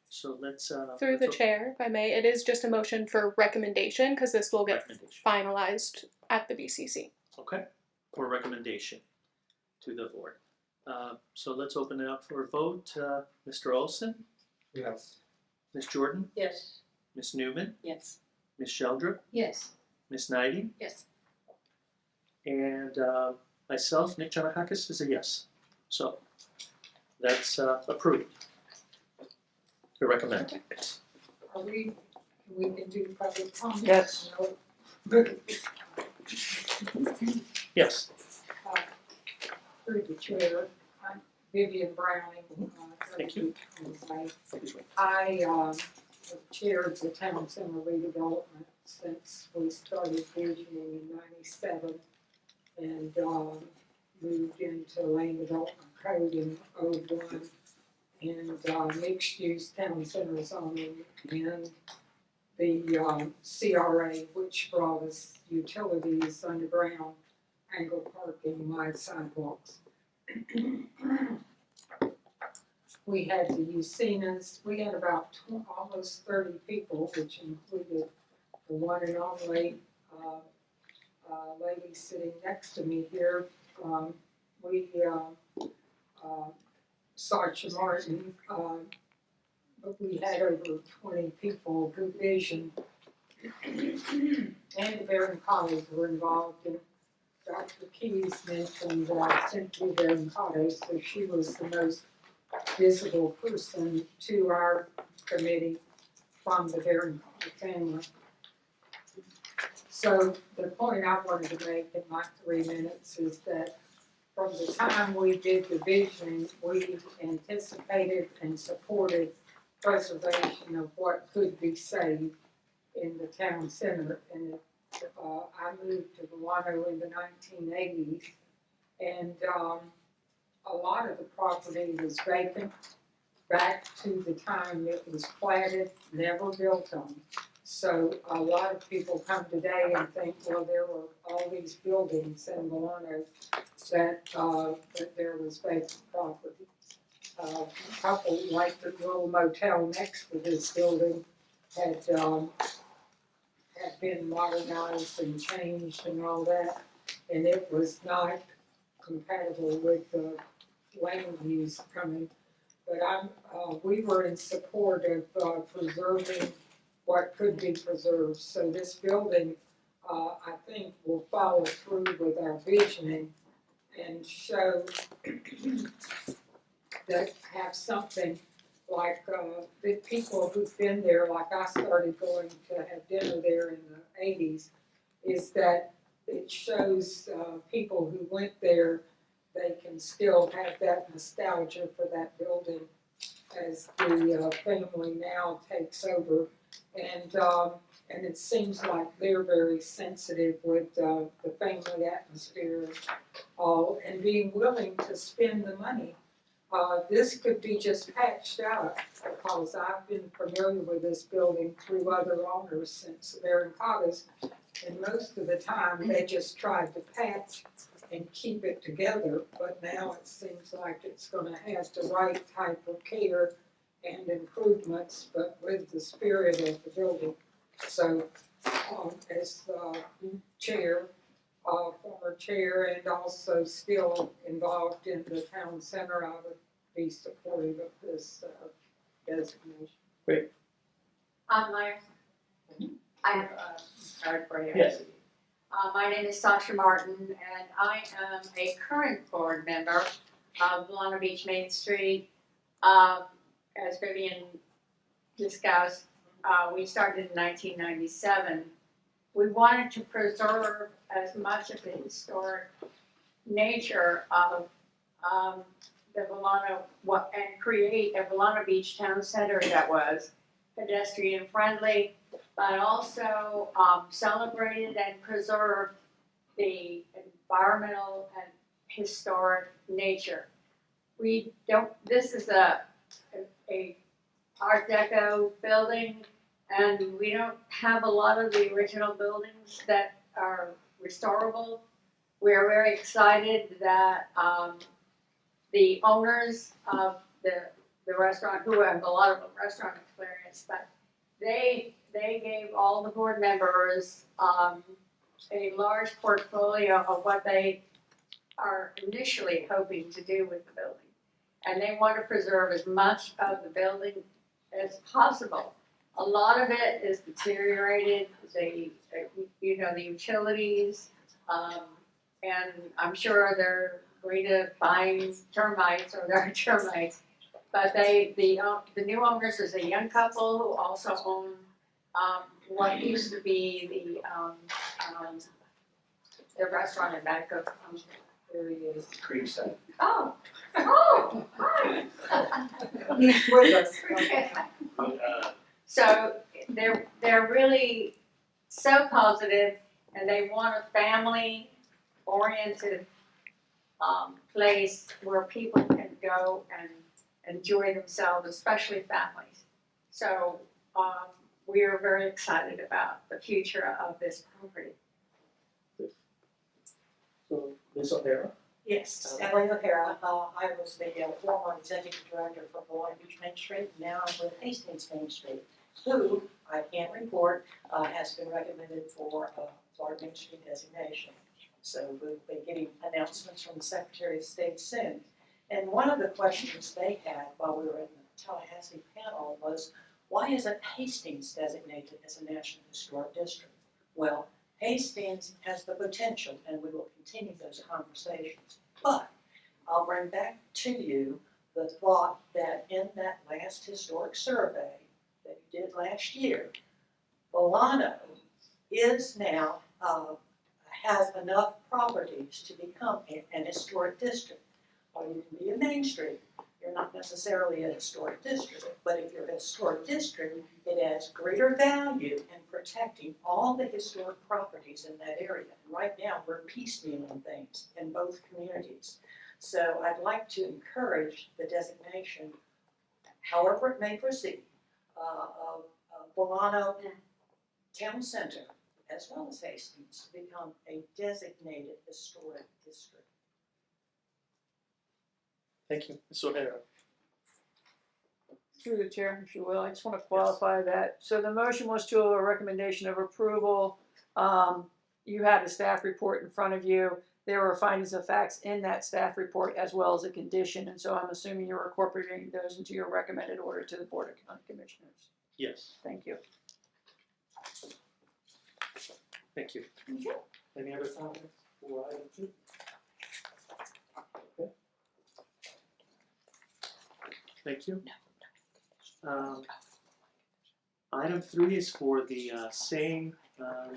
So let's Through the chair, if I may, it is just a motion for recommendation because this will get finalized at the BCC. Okay, for recommendation to the board. So let's open it up for a vote. Mr. Olson, Yes. Ms. Jordan, Yes. Ms. Newman, Yes. Ms. Sheldrup, Yes. Ms. Knighting, Yes. and myself, Nick Janakakis, is a yes. So that's approved. To recommend. Are we can do public comment? Yes. No? Yes. Through the chair, I'm Vivian Browning. Thank you. I have chaired the town center redevelopment since we started visioning in '97 and moved into land development code in '01 and mixed use town center zoning and the CRA, which brought us utilities, underground, angle parking, wide sidewalks. We had the Usinas, we had about almost 30 people, which included the one and only lady sitting next to me here. Sergeant Martin, but we had over 20 people who visioned and the Barron College were involved in. Dr. Keys mentioned Cynthia Barron, so she was the most visible person to our committee from the Barron family. So the point I wanted to make in my 3 minutes is that from the time we did the visioning, we anticipated and supported preservation of what could be saved in the town center. And I moved to Milano in the 1980s, and a lot of the property was vacant back to the time it was platted, never built on. So a lot of people come today and think, well, there were all these buildings in Milano that there was vacant property. A couple, like the little motel next to this building, had been modernized and changed and all that, and it was not compatible with the land use coming. But we were in support of preserving what could be preserved. So this building, I think, will follow through with our visioning and show that have something like the people who've been there, like I started going to have dinner there in the 80s, is that it shows people who went there, they can still have that nostalgia for that building as the family now takes over. And it seems like they're very sensitive with the family atmosphere all, and being willing to spend the money. This could be just patched up, because I've been familiar with this building through other owners since Barron College, and most of the time they just tried to patch and keep it together, but now it seems like it's gonna have the right type of care and improvements, but with the spirit of the building. So, as chair, former chair, and also still involved in the town center, I would be supportive of this designation. Myers. I'm retired for you. Yes. My name is Sasha Martin, and I am a current board member of Long Beach Main Street. As Vivian discussed, we started in 1997. We wanted to preserve as much of the historic nature of the Volano, and create a Volano Beach Town Center that was pedestrian friendly, but also celebrated and preserved the environmental and historic nature. This is a Art Deco building, and we don't have a lot of the original buildings that are restorable. We're very excited that the owners of the restaurant, who have a lot of restaurant experience, but they gave all the board members a large portfolio of what they are initially hoping to do with the building. And they want to preserve as much of the building as possible. A lot of it is deteriorated, the utilities, and I'm sure they're going to find termites, or there are termites. But the new owners is a young couple who also own what used to be the restaurant in Bangkok. There he is. Creekside. Oh, hi. With us. So they're really so positive, and they want a family-oriented place where people can go and enjoy themselves, especially families. So we are very excited about the future of this property. So, Ms. O'Hara? Yes, Emily O'Hara. I was the former executive director for Volano Beach Main Street. Now I'm with Hastings Main Street, who, I can't report, has been recommended for Florida Main Street designation. So we'll be getting announcements from the Secretary of State soon. And one of the questions they had while we were in the Tallahassee panel was, Why isn't Hastings designated as a National Historic District? Well, Hastings has the potential, and we will continue those conversations. But I'll bring back to you the thought that in that last historic survey that you did last year, Volano is now, has enough properties to become an historic district. Or you can be a Main Street, you're not necessarily a historic district, but if you're a historic district, it adds greater value in protecting all the historic properties in that area. And right now, we're piecemealing things in both communities. So I'd like to encourage the designation, however it may proceed, of Volano Town Center, as well as Hastings, to become a designated historic district. Thank you. Ms. O'Hara. Through the chair, if you will, I just want to qualify that. So the motion was to a recommendation of approval. You had a staff report in front of you. There were findings of facts in that staff report as well as a condition, and so I'm assuming you're incorporating those into your recommended order to the Board of County Commissioners. Yes. Thank you. Thank you. Any other comments for item 2? Okay. Thank you. Item 3 is for the same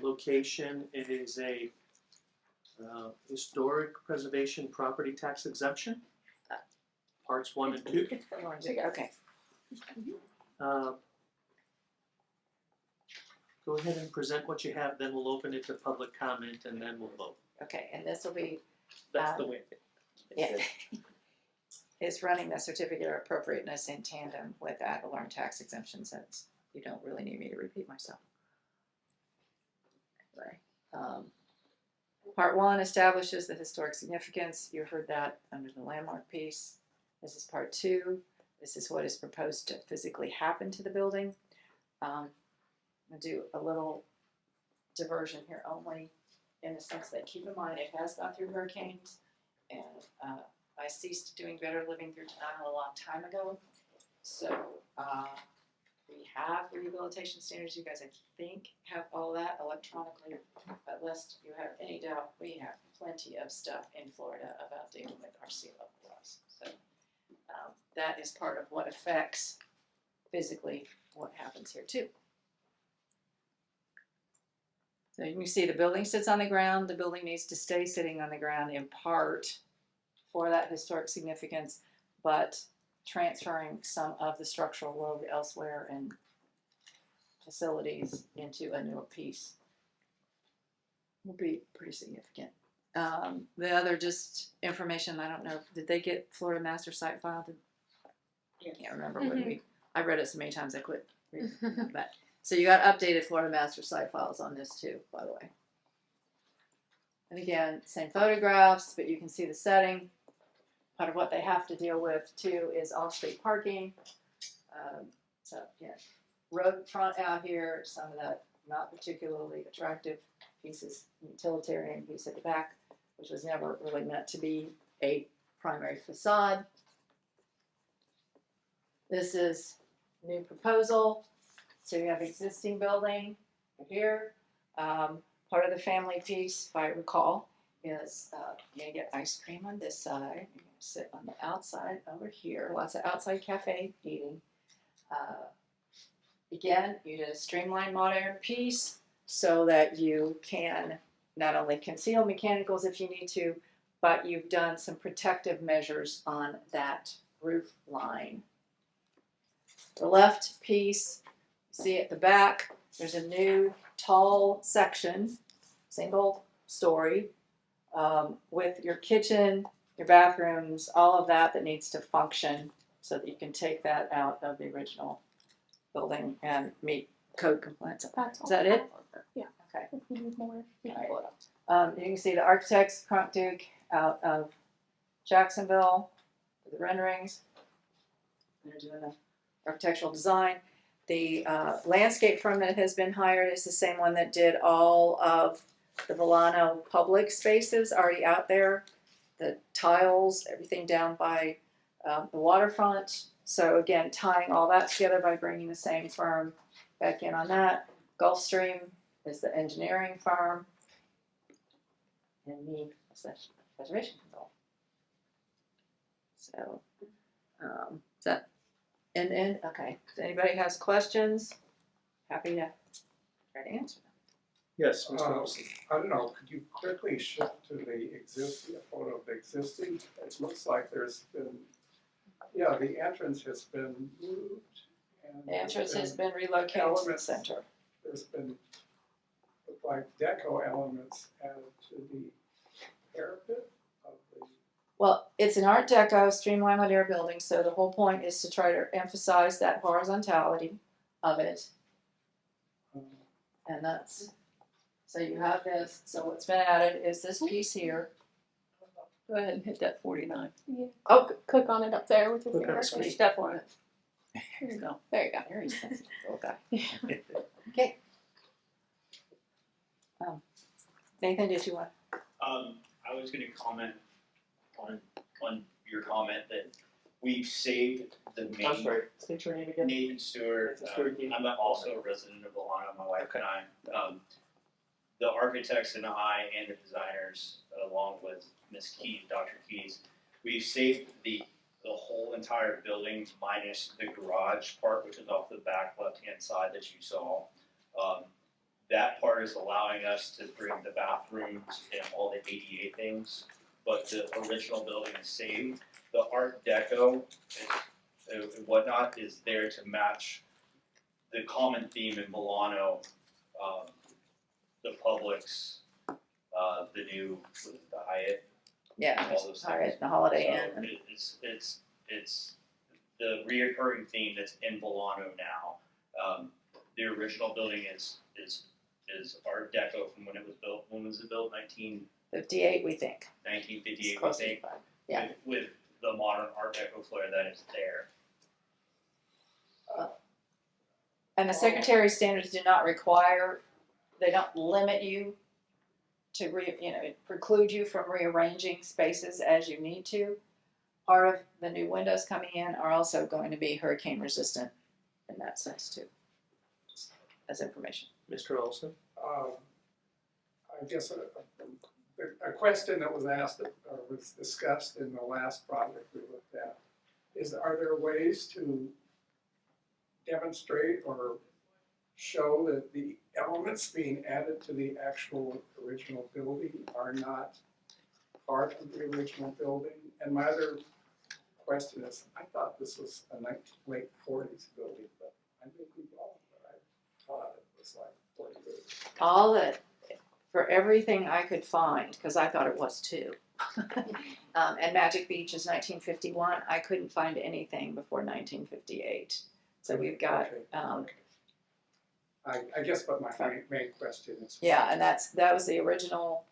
location. It is a historic preservation property tax exemption, parts 1 and 2. Okay. Go ahead and present what you have, then we'll open it to public comment, and then we'll vote. Okay, and this will be, That's the way. yeah, it's running the certificate of appropriateness in tandem with ad valorem tax exemption, since you don't really need me to repeat myself. Anyway, Part 1 establishes the historic significance. You heard that under the landmark piece. This is Part 2. This is what is proposed to physically happen to the building. I'm going to do a little diversion here only, in the sense that keep in mind it has gone through hurricanes, and I ceased doing better living through denial a long time ago. So we have rehabilitation standards. You guys, I think, have all that electronically, but lest you have any doubt, we have plenty of stuff in Florida about dealing with our sea level rise. So that is part of what affects physically what happens here too. So you can see the building sits on the ground. The building needs to stay sitting on the ground in part for that historic significance, but transferring some of the structural load elsewhere and facilities into a newer piece will be pretty significant. The other just information, I don't know, did they get Florida Master Site File? I can't remember when I read it so many times I quit reading it, but. So you got updated Florida Master Site Files on this too, by the way. And again, same photographs, but you can see the setting. Part of what they have to deal with too is off-street parking. So yeah, road front out here, some of that not particularly attractive pieces, utilitarian piece at the back, which was never really meant to be a primary facade. This is new proposal. So you have existing building here. Part of the family piece, if I recall, is you're gonna get ice cream on this side. You're gonna sit on the outside over here. Lots of outside cafe eating. Again, you did a streamlined modern piece so that you can not only conceal mechanicals if you need to, but you've done some protective measures on that roof line. The left piece, see at the back, there's a new tall section, single story, with your kitchen, your bathrooms, all of that needs to function so that you can take that out of the original building and meet code compliance. Is that it? Yeah. Okay. If we need more, we can All pull it up. You can see the architects, Cronk Duke, out of Jacksonville, for the renderings. They're doing the architectural design. The landscape firm that has been hired is the same one that did all of the Volano public spaces already out there. The tiles, everything down by the waterfront. So again, tying all that together by bringing the same firm back in on that. Gulfstream is the engineering firm. And me as the preservation consultant. So, is that end? Okay. If anybody has questions, happy to try to answer them. Yes, Mr. Olson. I don't know, could you quickly shift to the existing, a photo of the existing? It looks like there's been, yeah, the entrance has been moved. And The entrance has been relocated to the elements. center. There's been, look like deco elements added to the parapet of the, Well, it's an Art Deco streamlined linear building, so the whole point is to try to emphasize that horizontality of it. And that's, so you have this, so what's been added is this piece here. Go ahead and hit that 49. Yeah. Oh, Click on it up there with your Click on finger. the screen. Step on it. There you go. There you go. very sensitive little guy. Okay. Nathan, did you want? I was gonna comment on your comment that we've saved the main. I'm sorry, state your name again. Nathan Stewart. Nathan Stewart, you- I'm also a resident of Bologna, my wife and I. The architects and I and the designers, along with Ms. Keys, Dr. Keys, we've saved the whole entire building minus the garage part, which is off the back left-hand side that you saw. That part is allowing us to bring the bathrooms and all the ADA things, but the original building is saved. The Art Deco and whatnot is there to match the common theme in Milano, the Publix, the new, the Hyatt, Yeah, all those all right, things. the Holiday So Inn. it's the reoccurring theme that's in Bolano now. The original building is Art Deco from when it was built. When was it built? 58, we think. 1958, It's close we to think. 5. Yeah. With the modern Art Deco flair that is there. And the secretary standards do not require, they don't limit you to preclude you from rearranging spaces as you need to. Part of the new windows coming in are also going to be hurricane resistant in that sense too, just as information. Mr. Olson? I guess a question that was asked or was discussed in the last project we looked at is, are there ways to demonstrate or show that the elements being added to the actual original building are not part of the original building? And my other question is, I thought this was a late 40s building, but I may be wrong, but I thought it was like 40 years. All that, for everything I could find, because I thought it was too, and Magic Beach is 1951, I couldn't find anything before 1958. So we've got, I guess, but my main question is. yeah, and that was the original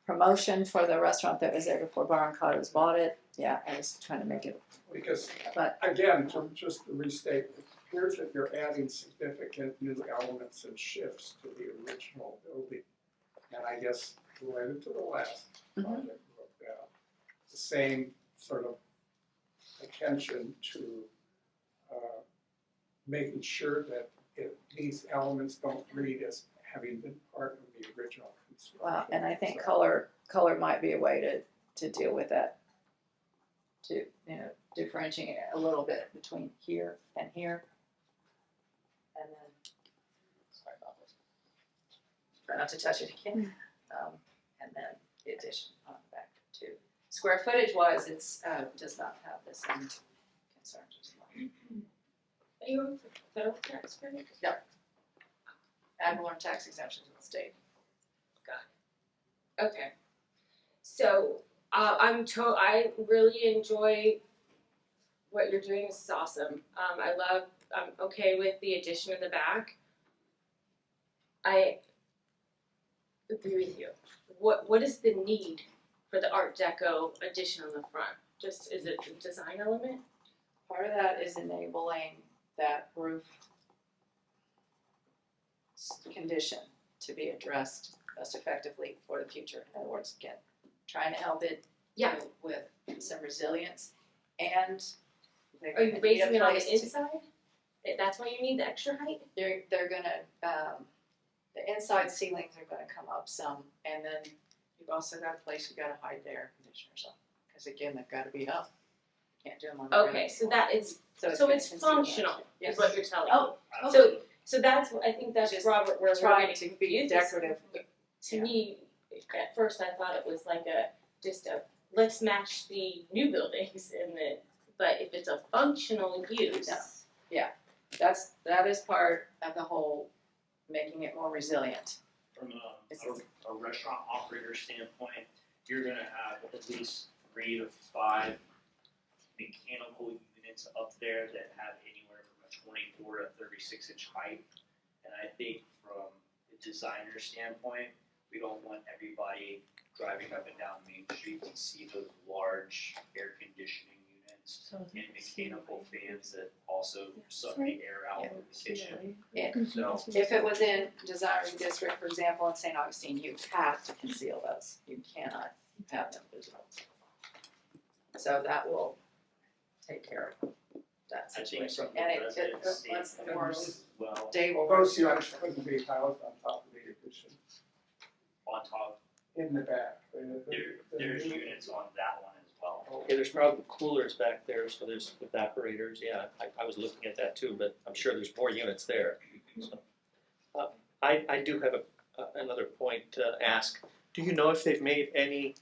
promotion for the restaurant that was there before Barrancados bought it. Yeah, I was trying to make it. Because, But again, just to restate, it appears that you're adding significant new elements and shifts to the original building. And I guess related to the last project we looked at, the same sort of attention to making sure that these elements don't read as having been part of the original construction. Well, and I think color might be a way to deal with that. To differentiate a little bit between here and here. And then, sorry about this. Try not to touch it again. And then the addition on the back too. Square footage wise, it's does not have the same concerns as well. Are you on federal tax credit? Yep. Ad valorem tax exemptions in the state. Okay. So I really enjoy what you're doing. This is awesome. I'm okay with the addition in the back. I agree with you. What is the need for the Art Deco addition on the front? Just, is it a design element? Part of that is enabling that roof condition to be addressed most effectively for the future. In other words, again, trying to help it with some resilience and They're Are you gonna need a basing it on the place to- inside? That's why you need the extra height? They're gonna, the inside ceilings are gonna come up some, and then you've also got a place you gotta hide the air conditioners up. Cause again, they've gotta be up. You can't do them on the ground. Okay, so that is, so gonna it's consume that. functional, Yes. is what you're telling me. Oh, So that's, I think that's Just Robert, where we're trying getting to be confused. decorative. To Yeah. me, at first I thought it was like just a, let's match the new buildings but if it's a functional use. No. That is part of the whole making it more resilient. From a restaurant operator standpoint, you're gonna have at least 3 to 5 mechanical units up there that have anywhere from a 24 to 36 inch height. And I think from the designer standpoint, we don't want everybody driving up and down Main Street to see those large air conditioning units and mechanical fans that also suck the air out of the kitchen. So If it was in desiring district, for example, in St. Augustine, you have to conceal those. You cannot have them visible. So that will take care of that I think situation. from the And it, residents' once the more standpoint, well, stable. Those units couldn't be housed on top of the addition on top, in the back. there's units on that one as well. Okay, there's probably coolers back there, so there's evaporators, yeah, I was looking at that too, but I'm sure there's more units there. So, I do have another point to ask. Do you know if they've made any,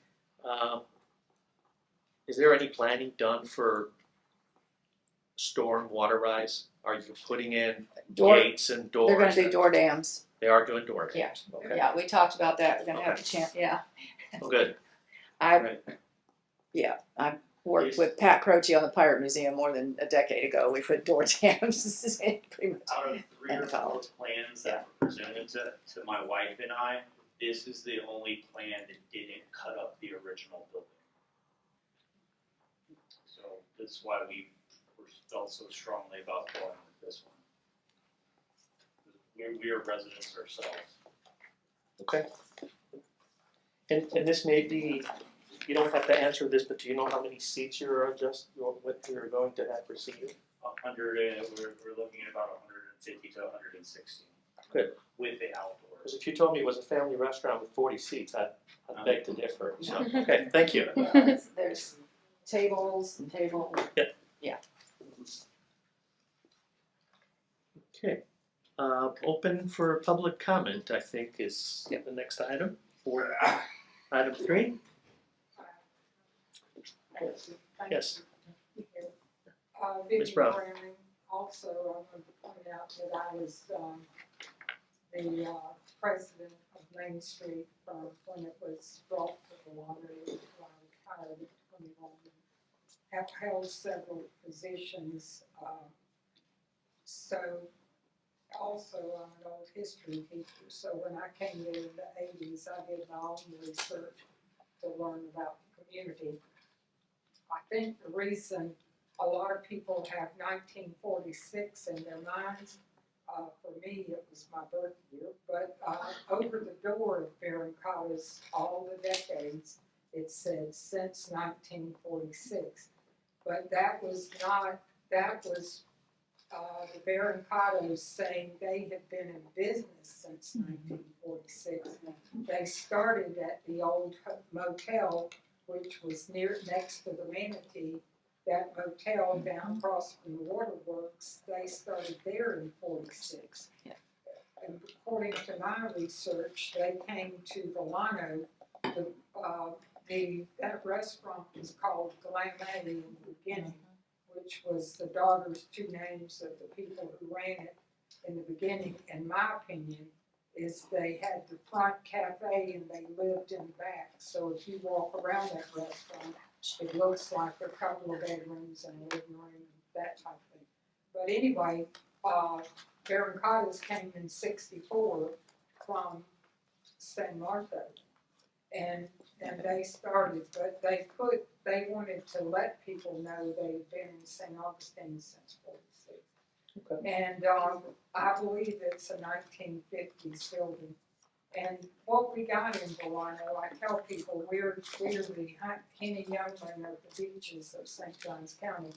is there any planning done for storm water rise? Are you putting in gates and doors? They're gonna do door dams. They are doing door Yeah. dams, okay. Yeah, we talked about that. We're gonna have Okay. a chance, yeah. Oh, good. I worked with Pat Croce on the Pirate Museum more than a decade ago. We put door dams in pretty much. Out of 3 or 4 plans that were presented to my wife and I, this is the only plan that didn't cut up the original building. So this is why we felt so strongly about going with this one. We are residents ourselves. Okay. And this may be, you don't have to answer this, but do you know how many seats what you're going to have for seating? 100, and we're looking at about 150 to 160. Good. With the outdoors. Because if you told me it was a family restaurant with 40 seats, I'd beg to differ, so, okay, thank you. There's tables and tables. Yeah. Okay, open for public comment, I think is the next item, for item 3. Yes. Ms. Vivian Brown. Browning, also, I want to point out that I was, the, president of Main Street, when it was brought to the water, when I retired at 21. Have held several positions, so also I'm an old history teacher, so when I came in the 80s, I did my own research to learn about the community. I think the reason a lot of people have 1946 in their minds, for me it was my birth year, but over the door of Verincata's, all the decades, it said since 1946. But that was the Verincata's saying they had been in business since 1946. They started at the old motel, which was next to the Manatee. That motel down across from the waterworks, they started there in 46. Yeah. And according to my research, they came to Delano. That restaurant was called Glamet in the beginning, which was the daughter's 2 names of the people who ran it in the beginning. In my opinion, is they had the front cafe and they lived in the back. So if you walk around that restaurant, it looks like a couple of bedrooms and a living room and that type of thing. But anyway, Verincata's came in 64 from San Marco. And they started, but they wanted to let people know they'd been in St. Augustine since 46. Okay. And I believe it's a 1950s building. And what we got in Delano, I tell people, we're the Henny Youngman of the beaches of St. Johns County.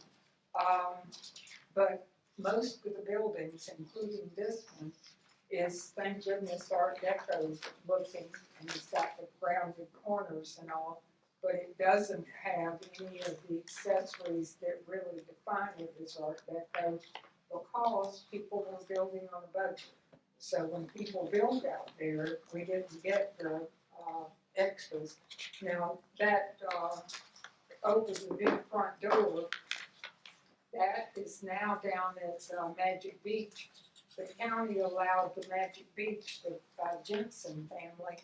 But most of the buildings, including this one, is, thank goodness, Art Deco looking, and it's got the rounded corners and all, but it doesn't have any of the accessories that really define it as Art Deco, because people were building on a budget. So when people build out there, we didn't get the extras. Now, that over the big front door, that is now down at Magic Beach. The county allowed the Magic Beach, the Jensen family,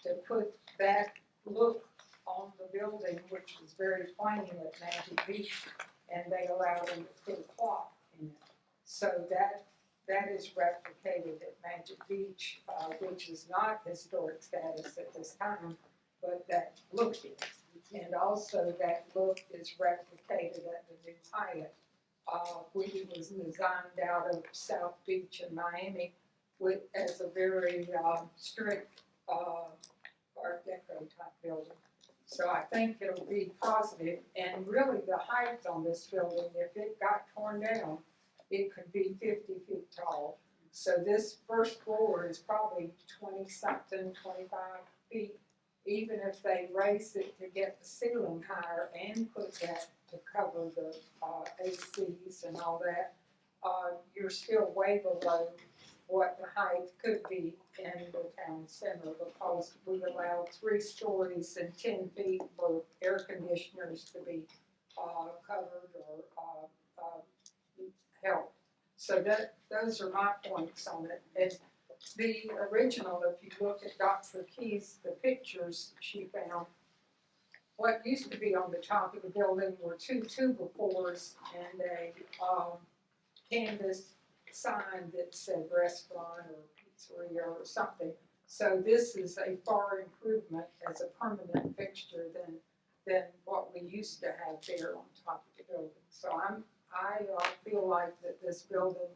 to put that look on the building, which was very plain at Magic Beach, and they allowed them to put a clock in it. So that is replicated at Magic Beach, which is not historic status at this time, but that look is. And also that look is replicated at the new Hyatt, which was designed out of South Beach in Miami as a very strict Art Deco type building. So I think it'll be positive, and really the height on this building, if it got torn down, it could be 50 feet tall. So this first floor is probably 20-something, 25 feet. Even if they raised it to get the ceiling higher and put that to cover the ACs and all that, you're still way below what the height could be in the town center, because we allowed 3 stories and 10 feet for air conditioners to be covered or help. So those are my points on it. And the original, if you look at Dr. Key's, the pictures she found, what used to be on the top of the building were 2 2x4s and a canvas sign that said restaurant or pizzeria or something. So this is a far improvement as a permanent fixture than what we used to have there on top of the building. So I feel like that this building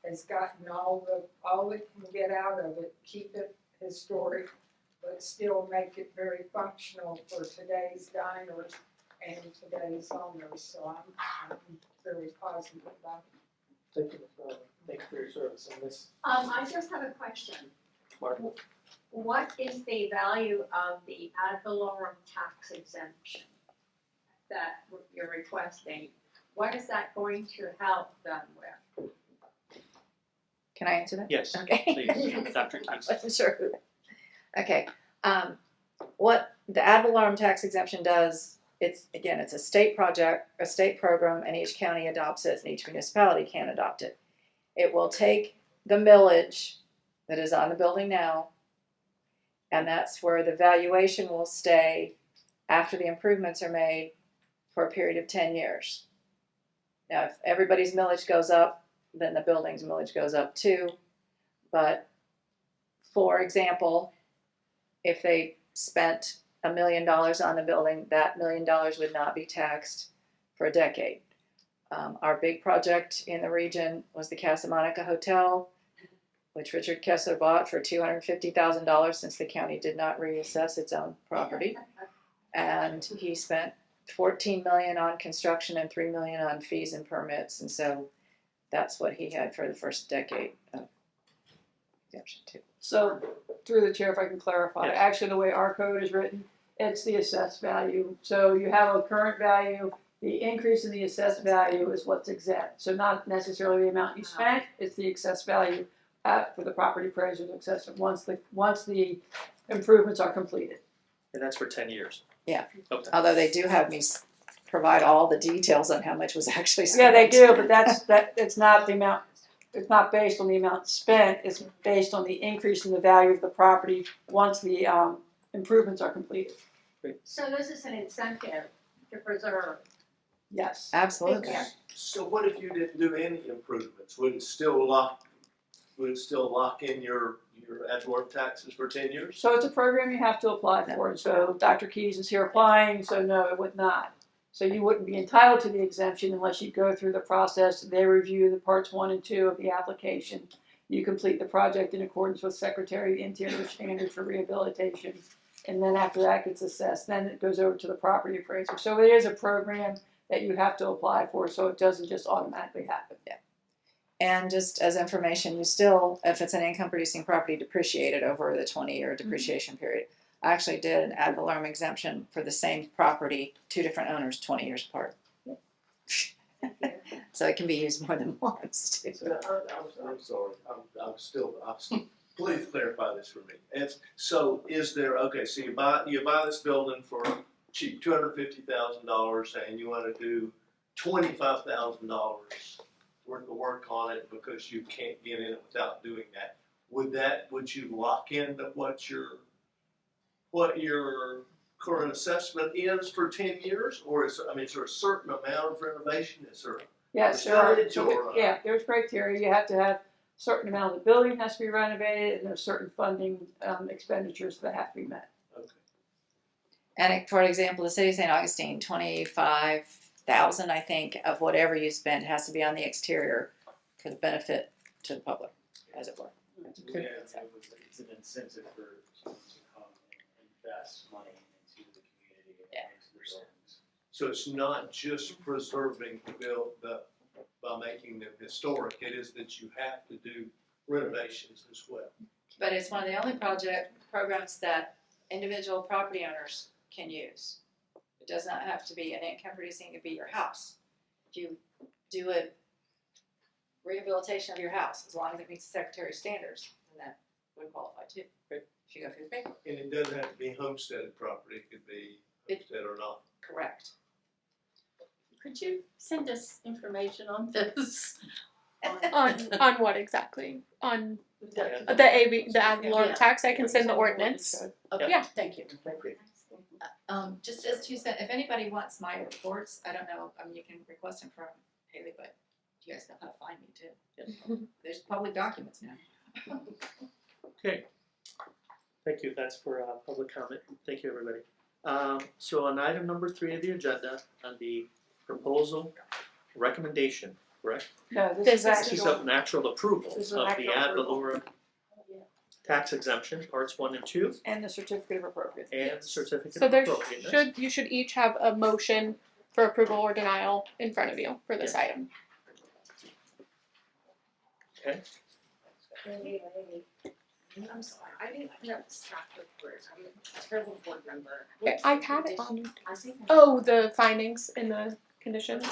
has gotten all it can get out of it, keep it historic, but still make it very functional for today's diners and today's owners. So I'm very positive about it. Thank you, thank you for your service on this. I just have a question. Martin? What is the value of the ad valorem tax exemption that you're requesting? What is that going to help them with? Can I answer that? Yes, Okay. please, Dr. Keys. I wasn't sure who. Okay. What the ad valorem tax exemption does, it's a state project, a state program, and each county adopts it, and each municipality can adopt it. It will take the millage that is on the building now, and that's where the valuation will stay after the improvements are made for a period of 10 years. Now, if everybody's millage goes up, then the building's millage goes up too. But for example, if they spent $1 million on the building, that $1 million would not be taxed for a decade. Our big project in the region was the Casa Monica Hotel, which Richard Kessler bought for $250,000 since the county did not reassess its own property. And he spent $14 million on construction and $3 million on fees and permits, and so that's what he had for the first decade of exemption too. So, through the chair, if I can clarify, Yes. actually the way our code is written, it's the assessed value. So you have a current value, the increase in the assessed value is what's exempt. So not necessarily the amount you spent, it's the assessed value for the property appraiser to assess it once the improvements are completed. And that's for 10 years. Yeah. Okay. Although they do have me provide all the details on how much was actually spent. Yeah, they do, but it's not the amount. It's not based on the amount spent. It's based on the increase in the value of the property once the improvements are completed. So this is an incentive to preserve. Yes. Absolutely. So what if you didn't do any improvements? Would it still lock in your ad valorem taxes for 10 years? So it's a program you have to apply for. And so Dr. Keys is here applying, so no, it would not. So you wouldn't be entitled to the exemption unless you go through the process. They review the parts 1 and 2 of the application. You complete the project in accordance with Secretary of the Interior standard for rehabilitation. And then after that gets assessed, then it goes over to the property appraiser. So it is a program that you have to apply for, so it doesn't just automatically happen. And just as information, you still, if it's an income producing property, depreciate it over the 20-year depreciation period. I actually did an ad valorem exemption for the same property, 2 different owners, 20 years apart. So it can be used more than once too. So I'm sorry, I'm still, please clarify this for me. So is there, okay, so you buy this building for cheap, $250,000, and you wanna do $25,000 worth of work on it because you can't get in it without doing that. Would you lock in what your current assessment is for 10 years? Or is there a certain amount of renovation? Is there Yes, percentage or? there's criteria. You have to have a certain amount of the building has to be renovated, and there's certain funding expenditures that have to be met. Okay. And for example, the city of St. Augustine, 25,000, I think, of whatever you spend has to be on the exterior for the benefit to the public, as it were. Yeah, it's an incentive for someone to come and invest money into the community and into the buildings. So it's not just preserving by making them historic, it is that you have to do renovations as well. But it's one of the only programs that individual property owners can use. It does not have to be an income producing, it could be your house. If you do a rehabilitation of your house, as long as it meets the Secretary standards, then that would qualify too, if you go through the paper. And it doesn't have to be homesteaded property, it could be homestead or not. Correct. Could you send us information on this? On what exactly? On The- the ad valorem tax? I can send the ordinance. Okay, Yeah. thank you. Just as 2 cents, if anybody wants my reports, I don't know, you can request them from Haley, but you guys know how to find me too. There's public documents now. Okay. Thank you. That's for public comment. Thank you, everybody. So on item number 3 of the agenda, on the proposal recommendation, correct? No, This this is is This is actual. of natural approval This is of an the actual ad approval. valorem tax exemption, parts 1 and 2, And the certificate of appropriateness. and certificate So of there appropriateness. you should each have a motion for approval or denial in front of you for this item. Okay. I'm sorry, I didn't put up the staff report. I'm a terrible board member. Okay, I had it on. I think Oh, the findings in the conditions.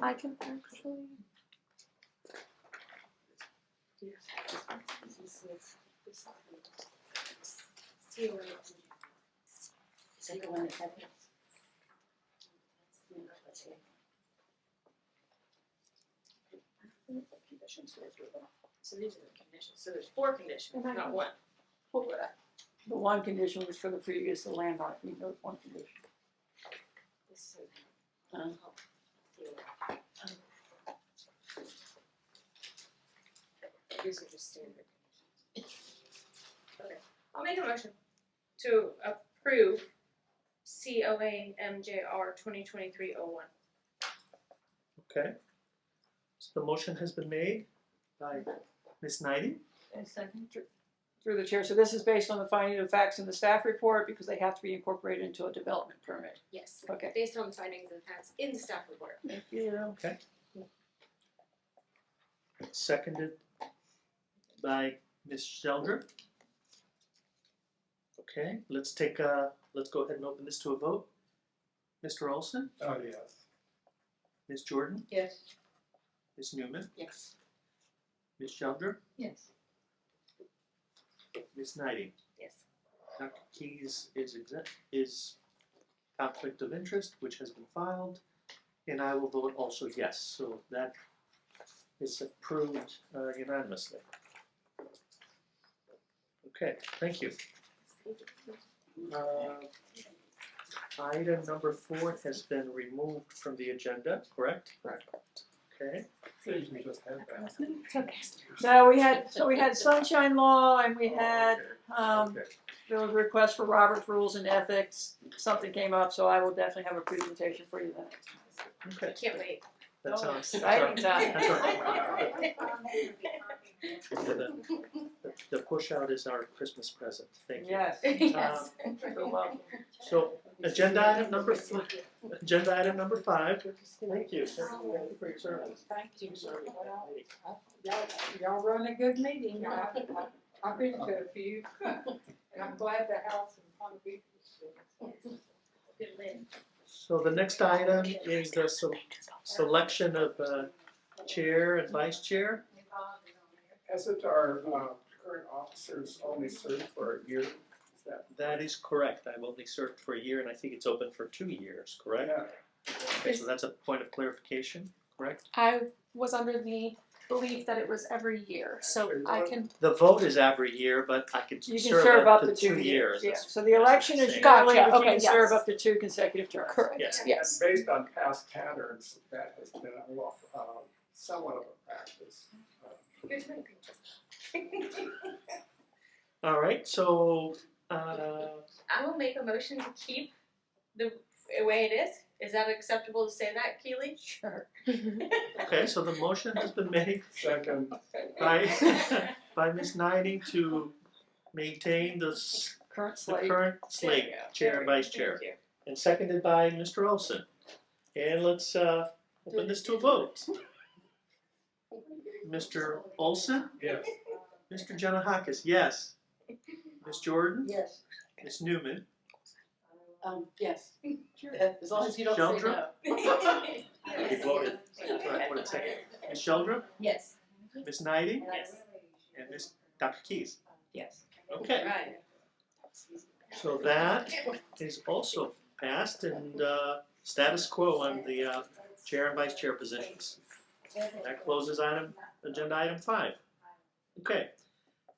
I can actually. Is that the one that had it? So these are the conditions. So there's 4 conditions, not 1. The one condition was for the previous landmark, you know, one condition. These are just standard conditions. Okay, I'll make a motion to approve COA MJR 2023-01. Okay. So the motion has been made by Ms. Knighty. And second, through the chair, so this is based on the finding of facts in the staff report because they have to be incorporated into a development permit. Yes. Okay. Based on the findings and facts in the staff report. Thank you. Okay. Seconded by Ms. Sheldra. Okay, let's go ahead and open this to a vote. Mr. Olson, Oh, yes. Ms. Jordan, Yes. Ms. Newman, Yes. Ms. Sheldra, Yes. Ms. Knighty. Yes. Dr. Keys is conflict of interest, which has been filed, and I will vote also yes. So that is approved unanimously. Okay, thank you. Item number 4 has been removed from the agenda, correct? Correct. Okay. Seems we just had that. No, we had sunshine law and we had, there was a request for Robert's Rules and Ethics. Something came up, so I will definitely have a presentation for you then. Okay. Can't wait. That sounds. Exciting time. That's all right. The the push out is our Christmas present. Thank you. Yes. Yes. You're welcome. So agenda item number 5. Thank you. Thank you for your service. Thank you. Y'all run a good meeting. I've been to a few, and I'm glad the house in Palm Beach is good. So the next item is the selection of chair and vice chair. As it our current officers only serve for a year, is that? That is correct. I've only served for a year, and I think it's open for 2 years, correct? Yeah. Okay, so that's a point of clarification, correct? I was under the belief that it was every year, so I can. The vote is every year, but I can You can serve up to 2 years. Yeah, That's- so the election is Gotcha, generally if you okay, can serve yes. up to 2 consecutive terms. Correct. Yes. Yes. And based on past patterns, that has been somewhat of a practice. All right, so I will make a motion to keep the way it is. Is that acceptable to say that, Keely? Sure. okay, so the motion has been made Second, by Ms. Knighting to maintain the Current the slate. current slate, chair and vice chair, Thank you. and seconded by Mr. Olson. And let's open this to a vote. Mr. Olson? yes. Mr. Janahakis, yes. Ms. Jordan? Yes. Ms. Newman? Yes. As long as you don't say Sheldra? no. You voted. Right, what did it say? Ms. Sheldra? Yes. Ms. Knighting? Yes. And Ms. Dr. Keys? Yes. Okay, Right. so that is also passed and status quo on the chair and vice chair positions. That closes agenda item 5. Okay,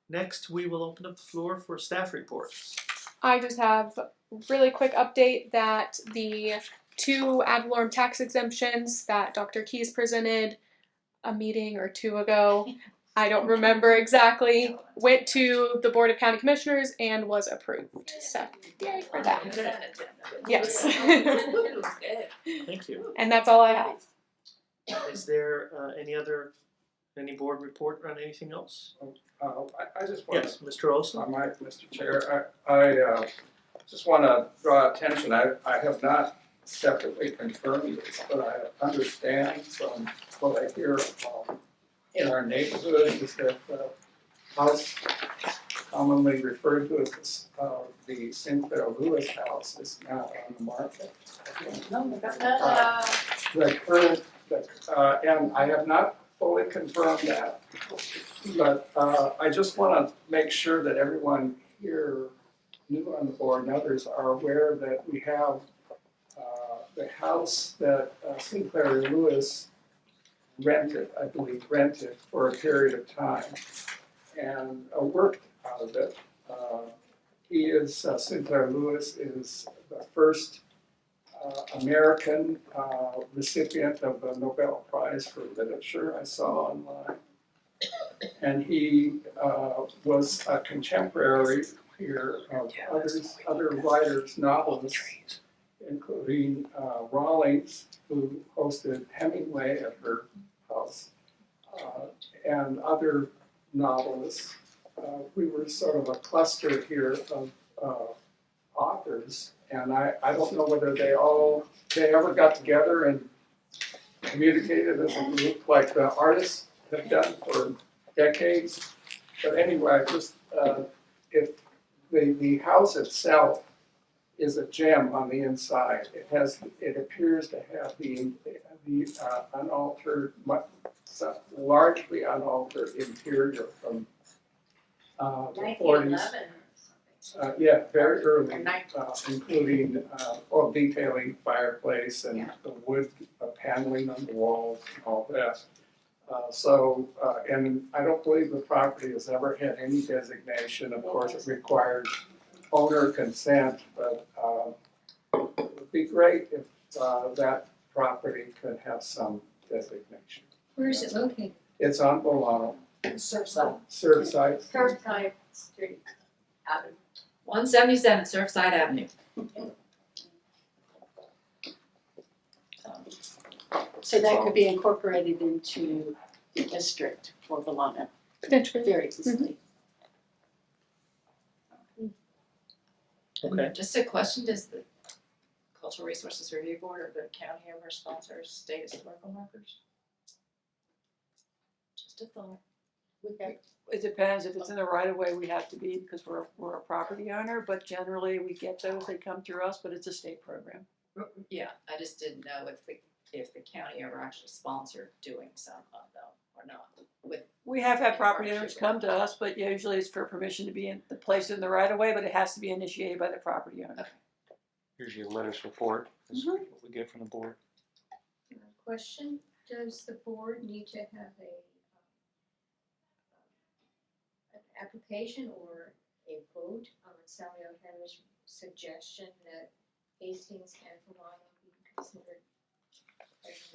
next we will open up the floor for staff reports. I just have a really quick update that the 2 ad valorem tax exemptions that Dr. Keys presented a meeting or 2 ago, I don't remember exactly, went to the Board of County Commissioners and was approved. So, yay for that. Yes. Thank you. And that's all I have. Is there any board report on anything else? I just want Yes, Mr. Olson? Mr. Chair, I just want to draw attention, I have not separately confirmed this, but I understand from what I hear in our neighborhood is that the house commonly referred to as the Sinclair Lewis house is now on the market. The current, and I have not fully confirmed that, but I just want to make sure that everyone here, new on the board and others, are aware that we have the house that Sinclair Lewis rented, I believe, for a period of time and worked out of it. Sinclair Lewis is the first American recipient of the Nobel Prize for Literature I saw online. And he was a contemporary here of other writers, novelists, including Rawlings, who hosted Hemingway at her house, and other novelists. We were sort of a cluster here of authors, and I don't know whether they ever got together and communicated as a group like the artists have done for decades. But anyway, just if the house itself is a gem on the inside. It appears to have the unaltered, largely unaltered interior from the 40s. Yeah, very early, including detailing fireplace and the wood paneling on the walls and all that. And I don't believe the property has ever had any designation. Of course, it requires owner consent, but it would be great if that property could have some designation. Where is it located? It's on Bolano. Surfside. Surfside. Surfside Street Avenue. 177 Surfside Avenue. So that could be incorporated into the district for Bologna Potentially. very easily. Okay. Just a question, does the Cultural Resources Review Board or the county ever sponsor state historical markers? Just a thought. It depends, if it's in the right of way, we have to be, because we're a property owner, but generally we get those, they come through us, but it's a state program. Yeah, I just didn't know if the county ever actually sponsored doing some of them or not. We have had In property partnership owners with come to us, but usually it's for permission to be in the place in the right of way, but it has to be initiated by the property owner. Usually a letters report is what we get from the board. Question, does the board need to have an application or a vote on Sally O'Hara's suggestion that Hastings and Vermont be considered as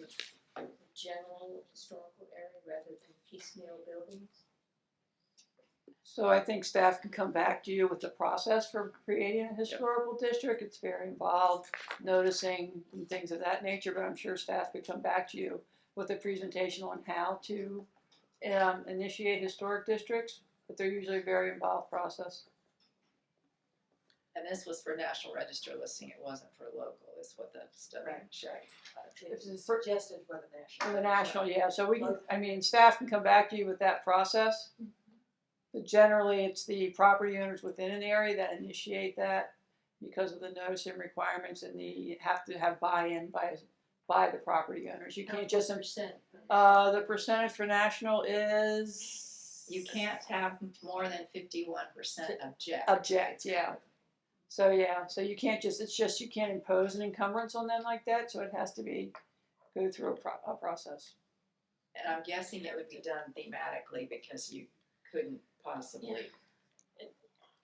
a general historical area rather than piecemeal buildings? So I think staff can come back to you with the process for creating a historical district. It's very involved, noticing and things of that nature, but I'm sure staff could come back to you with a presentation on how to initiate historic districts, but they're usually a very involved process. And this was for National Register listing, it wasn't for local, is what the study showed. It was suggested for the national. For the national, yeah, so we can, I mean, staff can come back to you with that process. But generally, it's the property owners within an area that initiate that because of the noticing requirements, and you have to have buy-in by the property owners. You can't just, the percentage for national is? You can't have more than 51% object. Object, yeah. So yeah, so you can't just, it's just you can't impose an encumbrance on them like that, so it has to be, go through a process. And I'm guessing it would be done thematically because you couldn't possibly.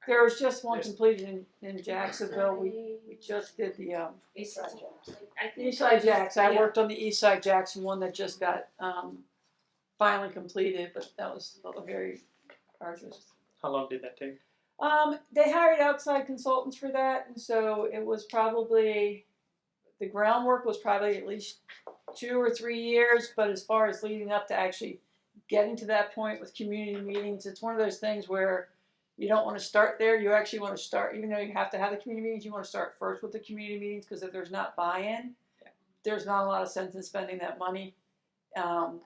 There was just one completed in Jacksonville. We just did the Eastside Jacks. I worked on the Eastside Jackson one that just got finally completed, but that was very arduous. How long did that take? They hired outside consultants for that, and so it was probably, the groundwork was probably at least 2 or 3 years, but as far as leading up to actually getting to that point with community meetings, it's one of those things where you don't want to start there. You actually want to start, even though you have to have the community meetings, you want to start first with the community meetings, because if there's not buy-in, there's not a lot of sense in spending that money.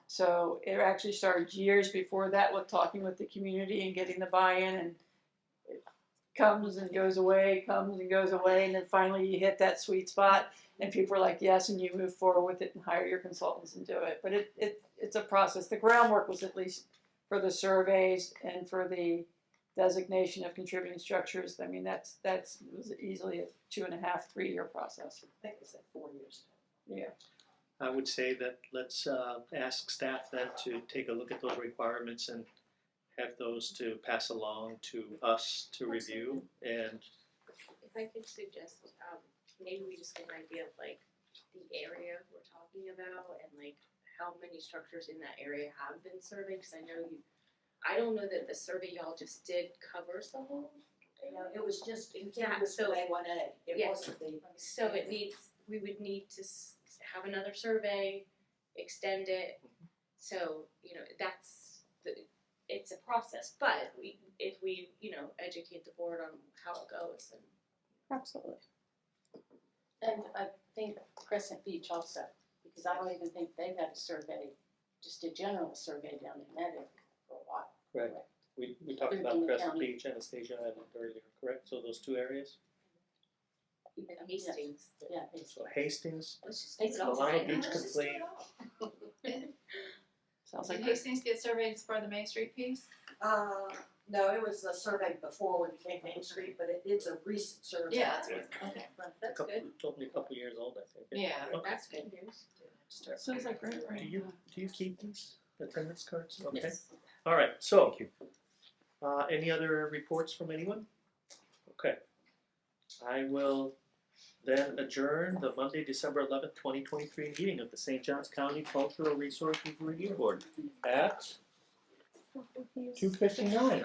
So it actually started years before that with talking with the community and getting the buy-in, and it comes and goes away, and then finally you hit that sweet spot and people are like, yes, and you move forward with it and hire your consultants and do it. But it's a process. The groundwork was at least for the surveys and for the designation of contributing structures. I mean, that was easily a 2.5, 3 year process. I think it's like 4 years. Yeah. I would say that let's ask staff then to take a look at those requirements and have those to pass along to us to review. And If I could suggest, maybe we just get an idea of like the area we're talking about and like how many structures in that area have been surveyed, because I don't know that the survey y'all just did covers the whole. You know, it was just, Yeah, it was so- A1A, it Yeah. wasn't the. So we would need to have another survey, extend it, so, it's a process, but if we, educate the board on how it goes and. Absolutely. And I think Crescent Beach also, because I don't even think they've had a survey, just a general survey down in that area for a while. Right. We talked They're about in the Crescent county. Beach and Anastasia Island earlier, correct? So those two areas? Even Hastings. Yeah, So Hastings, Let's just take it all Solano right. Beach Let's just do complete. it all. Sounds Did like Hastings get surveyed as part of the Main Street piece? No, it was a survey before when it became Main Street, but it's a recent survey. Yeah, that's what, okay. That's good. It's only a couple years old, I think. Yeah. Okay. That's good news. sounds like great. Do you keep these attendance cards? Okay. Yes. All right. So, any other reports from anyone? Okay. I will then adjourn the Monday, December 11th, 2023 meeting of the St. Johns County Cultural Resources Review Board at 2:59.